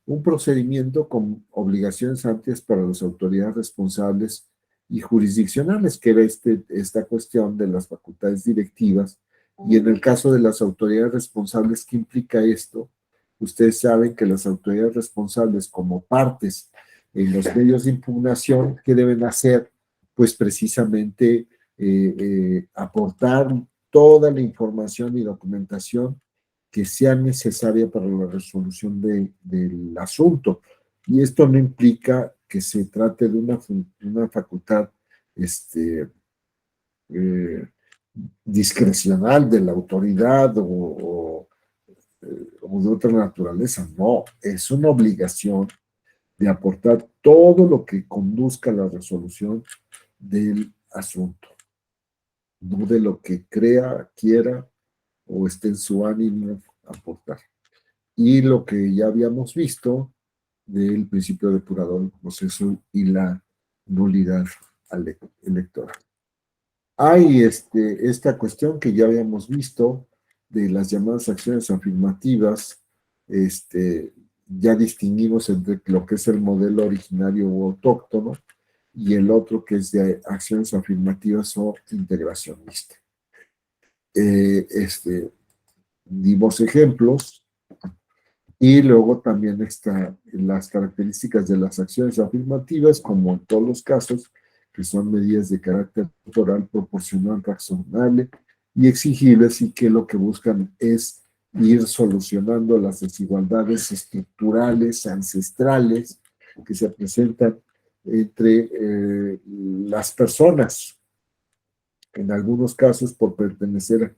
un procedimiento con obligaciones amplias para las autoridades responsables y jurisdiccionales, que era esta cuestión de las facultades directivas. Y en el caso de las autoridades responsables, ¿qué implica esto? Ustedes saben que las autoridades responsables como partes en los medios de impugnación, ¿qué deben hacer? Pues precisamente aportar toda la información y documentación que sea necesaria para la resolución del asunto. Y esto no implica que se trate de una facultad eh, discrecional de la autoridad o de otra naturaleza. No, es una obligación de aportar todo lo que conduzca a la resolución del asunto, no de lo que crea, quiera o esté en su ánimo aportar. Y lo que ya habíamos visto del principio depurador del proceso y la nulidad electoral. Hay esta cuestión que ya habíamos visto de las llamadas acciones afirmativas. Ya distinguimos entre lo que es el modelo originario o autóctono y el otro que es de acciones afirmativas o integracionista. Dimos ejemplos y luego también están las características de las acciones afirmativas, como en todos los casos, que son medidas de carácter electoral, proporcional, razonable y exigibles, y que lo que buscan es ir solucionando las desigualdades estructurales, ancestrales, que se presentan entre las personas, en algunos casos por pertenecer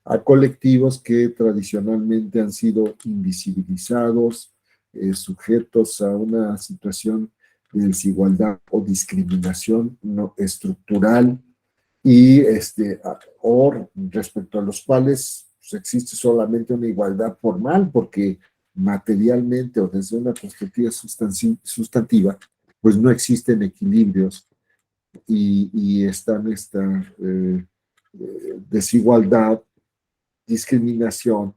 a colectivos que tradicionalmente han sido invisibilizados, sujetos a una situación de desigualdad o discriminación no estructural y o respecto a los cuales pues, existe solamente una igualdad formal porque materialmente o desde una perspectiva sustantiva pues no existen equilibrios y están esta desigualdad, discriminación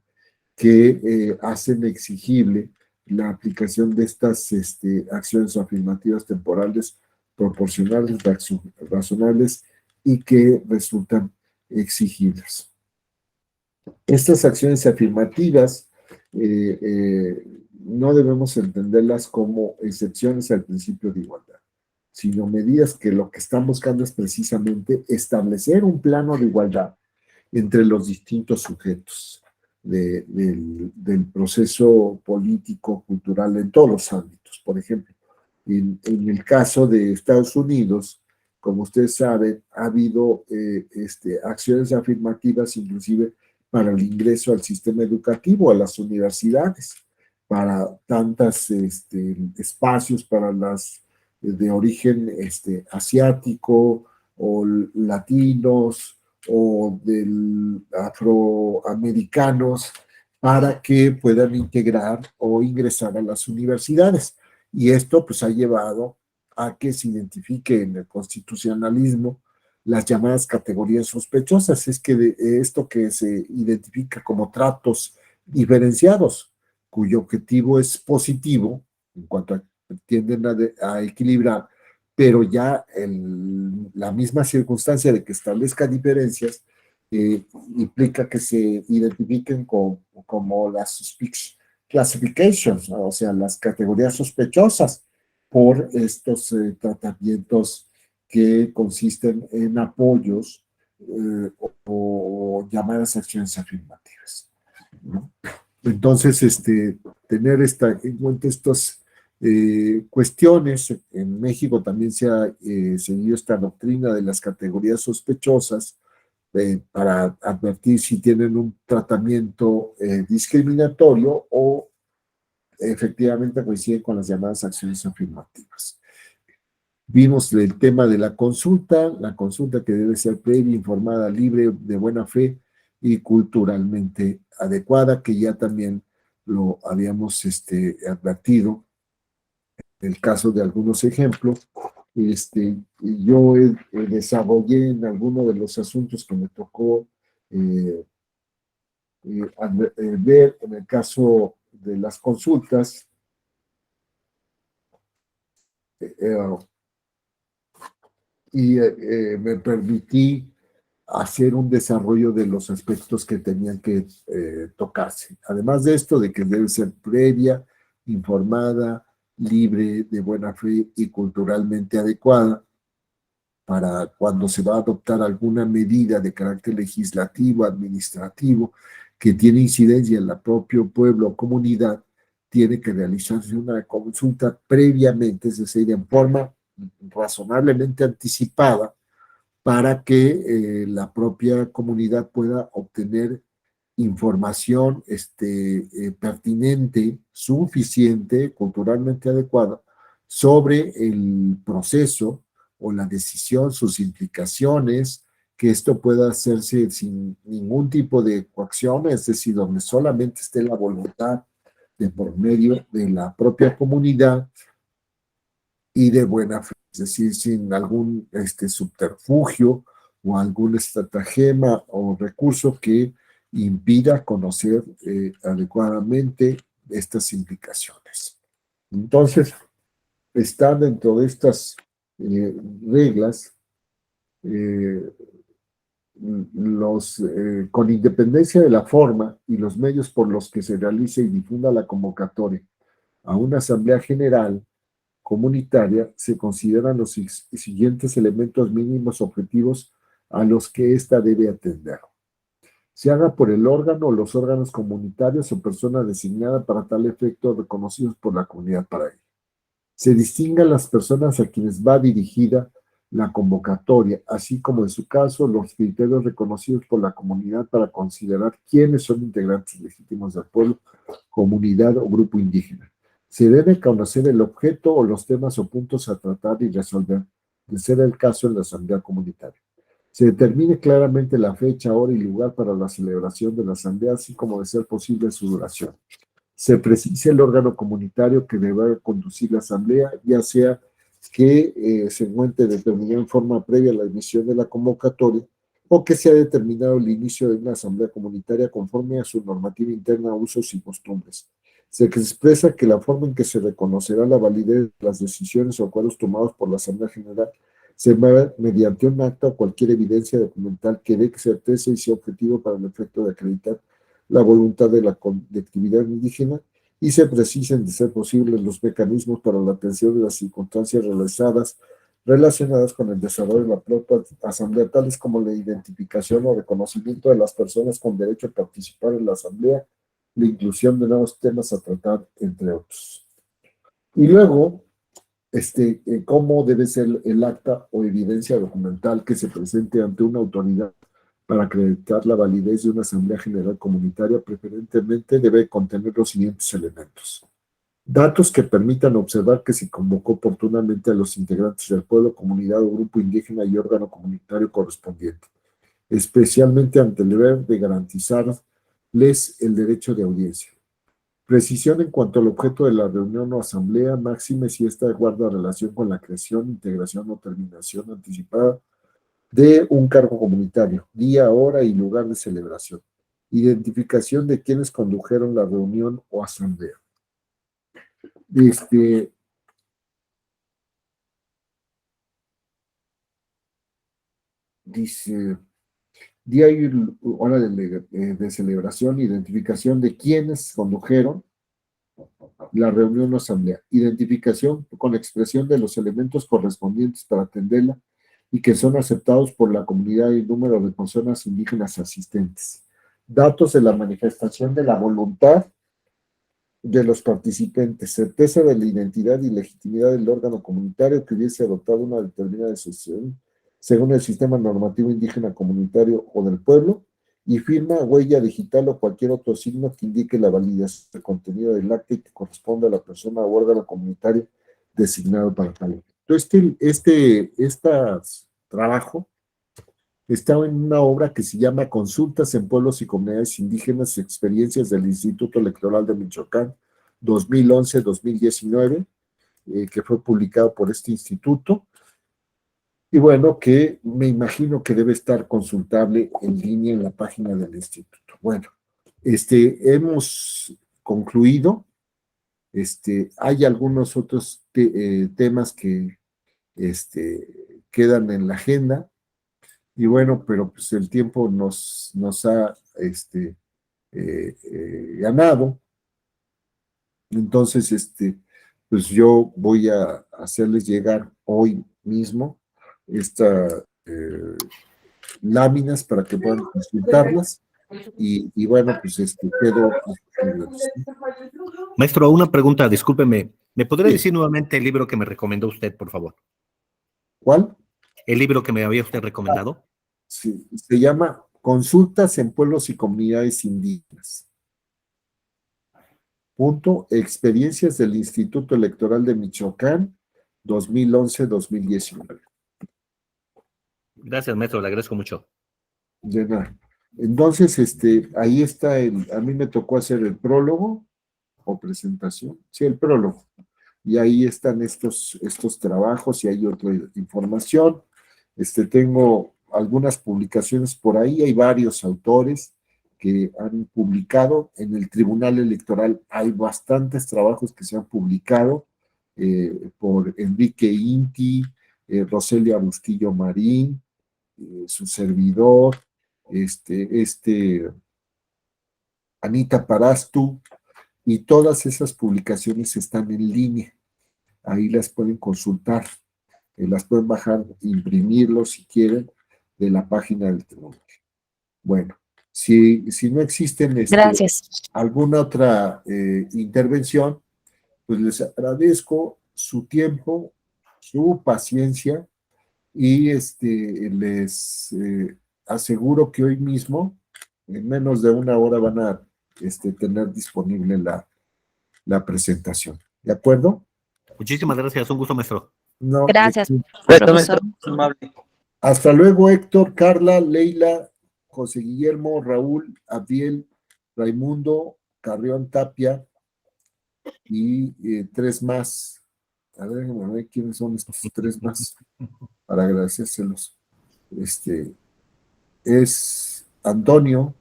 que hacen exigible la aplicación de estas acciones afirmativas temporales proporcionales, razonables y que resultan exigibles. Estas acciones afirmativas no debemos entenderlas como excepciones al principio de igualdad, sino medidas que lo que están buscando es precisamente establecer un plano de igualdad entre los distintos sujetos del proceso político, cultural, en todos los ámbitos. Por ejemplo, en el caso de Estados Unidos, como ustedes saben, ha habido acciones afirmativas inclusive para el ingreso al sistema educativo, a las universidades, para tantos espacios para las de origen asiático o latinos o del afroamericanos para que puedan integrar o ingresar a las universidades. Y esto pues ha llevado a que se identifique en el constitucionalismo las llamadas categorías sospechosas, es que de esto que se identifica como tratos diferenciados, cuyo objetivo es positivo en cuanto a tienden a equilibrar, pero ya la misma circunstancia de que establezca diferencias implica que se identifiquen como las suspicious classifications, ¿no? O sea, las categorías sospechosas por estos tratamientos que consisten en apoyos o llamadas acciones afirmativas, ¿no? Entonces, tener en cuenta estas cuestiones. En México también se ha seguido esta doctrina de las categorías sospechosas para advertir si tienen un tratamiento discriminatorio o efectivamente coinciden con las llamadas acciones afirmativas. Vimos el tema de la consulta que debe ser previa, informada, libre, de buena fe y culturalmente adecuada, que ya también lo habíamos advertido en el caso de algunos ejemplos. Yo desarrollé en alguno de los asuntos que me tocó eh, ver en el caso de las consultas, eh, y me permití hacer un desarrollo de los aspectos que tenían que tocarse. Además de esto, de que debe ser previa, informada, libre, de buena fe y culturalmente adecuada para cuando se va a adoptar alguna medida de carácter legislativo, administrativo, que tiene incidencia en la propio pueblo o comunidad, tiene que realizarse una consulta previamente, es decir, en forma razonablemente anticipada, para que la propia comunidad pueda obtener información pertinente, suficiente, culturalmente adecuada, sobre el proceso o la decisión, sus implicaciones, que esto pueda hacerse sin ningún tipo de coacción, es decir, donde solamente esté la voluntad de por medio de la propia comunidad y de buena fe, es decir, sin algún subterfugio o algún estratagema o recurso que impida conocer adecuadamente estas implicaciones. Entonces, están dentro de estas reglas eh, con independencia de la forma y los medios por los que se realice y difunda la convocatoria a una asamblea general comunitaria, se consideran los siguientes elementos mínimos objetivos a los que ésta debe atender. Se haga por el órgano o los órganos comunitarios o persona designada para tal efecto reconocidos por la comunidad para ello. Se distingan las personas a quienes va dirigida la convocatoria, así como en su caso los criterios reconocidos por la comunidad para considerar quiénes son integrantes legítimos del pueblo, comunidad o grupo indígena. Se debe conocer el objeto o los temas o puntos a tratar y resolver, de ser el caso en la asamblea comunitaria. Se determine claramente la fecha, hora y lugar para la celebración de la asamblea, así como de ser posible su duración. Se precise el órgano comunitario que deba conducir la asamblea, ya sea que se encuentre determinado en forma previa a la emisión de la convocatoria o que se ha determinado el inicio de una asamblea comunitaria conforme a su normativa interna, usos y costumbres. Se expresa que la forma en que se reconocerá la validez de las decisiones o acuerdos tomados por la Asamblea General se va mediante un acta o cualquier evidencia documental que dé certeza y sea objetivo para el efecto de acreditar la voluntad de la colectividad indígena y se precisen, de ser posible, los mecanismos para la atención de las circunstancias relacionadas con el desarrollo de la propia asamblea, tales como la identificación o reconocimiento de las personas con derecho a participar en la asamblea, la inclusión de nuevos temas a tratar, entre otros. Y luego, cómo debe ser el acta o evidencia documental que se presente ante una autoridad para acreditar la validez de una asamblea general comunitaria. Preferentemente debe contener los siguientes elementos: datos que permitan observar que se convocó oportunamente a los integrantes del pueblo, comunidad o grupo indígena y órgano comunitario correspondiente, especialmente ante el deber de garantizarles el derecho de audiencia. Precisión en cuanto al objeto de la reunión o asamblea, máxime si esta guarda relación con la creación, integración o terminación anticipada de un cargo comunitario, día, hora y lugar de celebración. Identificación de quienes condujeron la reunión o asamblea. Dice, día y hora de celebración, identificación de quienes condujeron la reunión o asamblea, identificación con expresión de los elementos correspondientes para atenderla y que son aceptados por la comunidad y número de personas indígenas asistentes. Datos de la manifestación de la voluntad de los participantes, certeza de la identidad y legitimidad del órgano comunitario que hubiese adoptado una determinada decisión según el sistema normativo indígena comunitario o del pueblo, y firma, huella digital o cualquier otro signo que indique la validez del contenido del acta y que corresponda a la persona o órgano comunitario designado para tal. instituto. Este trabajo está en una obra que se llama Consultas en Pueblos y Comunidades Indígenas, Experiencias del Instituto Electoral de Michoacán, 2011-2019, que fue publicado por este instituto. Y bueno, que me imagino que debe estar consultable en línea en la página del instituto. Bueno, hemos concluido. Hay algunos otros temas que quedan en la agenda. Y bueno, pero pues el tiempo nos ha ganado. Entonces, pues yo voy a hacerles llegar hoy mismo estas láminas para que puedan consultarlas. Y bueno, pues quedo. Maestro, una pregunta, discúlpeme. ¿Me podría Sí. decir nuevamente el libro que me recomendó usted, por favor? ¿Cuál? ¿El libro que me había usted recomendado? Sí, se llama Consultas en Pueblos y Comunidades Indígenas. Punto, experiencias del Instituto Electoral de Michoacán, 2011-2019. Gracias, maestro, le agradezco mucho. De nada. Entonces, ahí está a mí me tocó hacer el prólogo o presentación, sí, el prólogo. Y ahí están estos trabajos y hay otra información. Tengo algunas publicaciones por ahí, hay varios autores que han publicado. En el Tribunal Electoral hay bastantes trabajos que se han publicado por Enrique Inti, Roselia Bustillo Marín, su servidor, Anita Parastu, y todas esas publicaciones están en línea. Ahí las pueden consultar, las pueden bajar, imprimirlo si quieren, de la página del tribunal. Bueno, si no existen Gracias. alguna otra intervención, pues les agradezco su tiempo, su paciencia, y les aseguro que hoy mismo, en menos de una hora, van a tener disponible la presentación. ¿De acuerdo? Muchísimas gracias, un gusto, maestro. No, Gracias, Perfecto, profesor. maestro, amable. hasta luego, Héctor, Carla, Leila, José Guillermo, Raúl, Abdiel, Raimundo, Carrión Tapia y tres más. A ver, déjenme ver quiénes son estos tres más para agradecérselos. Es Antonio,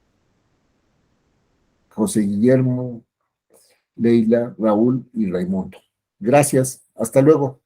José Guillermo, Leila, Raúl y Raimundo. Gracias. Hasta luego.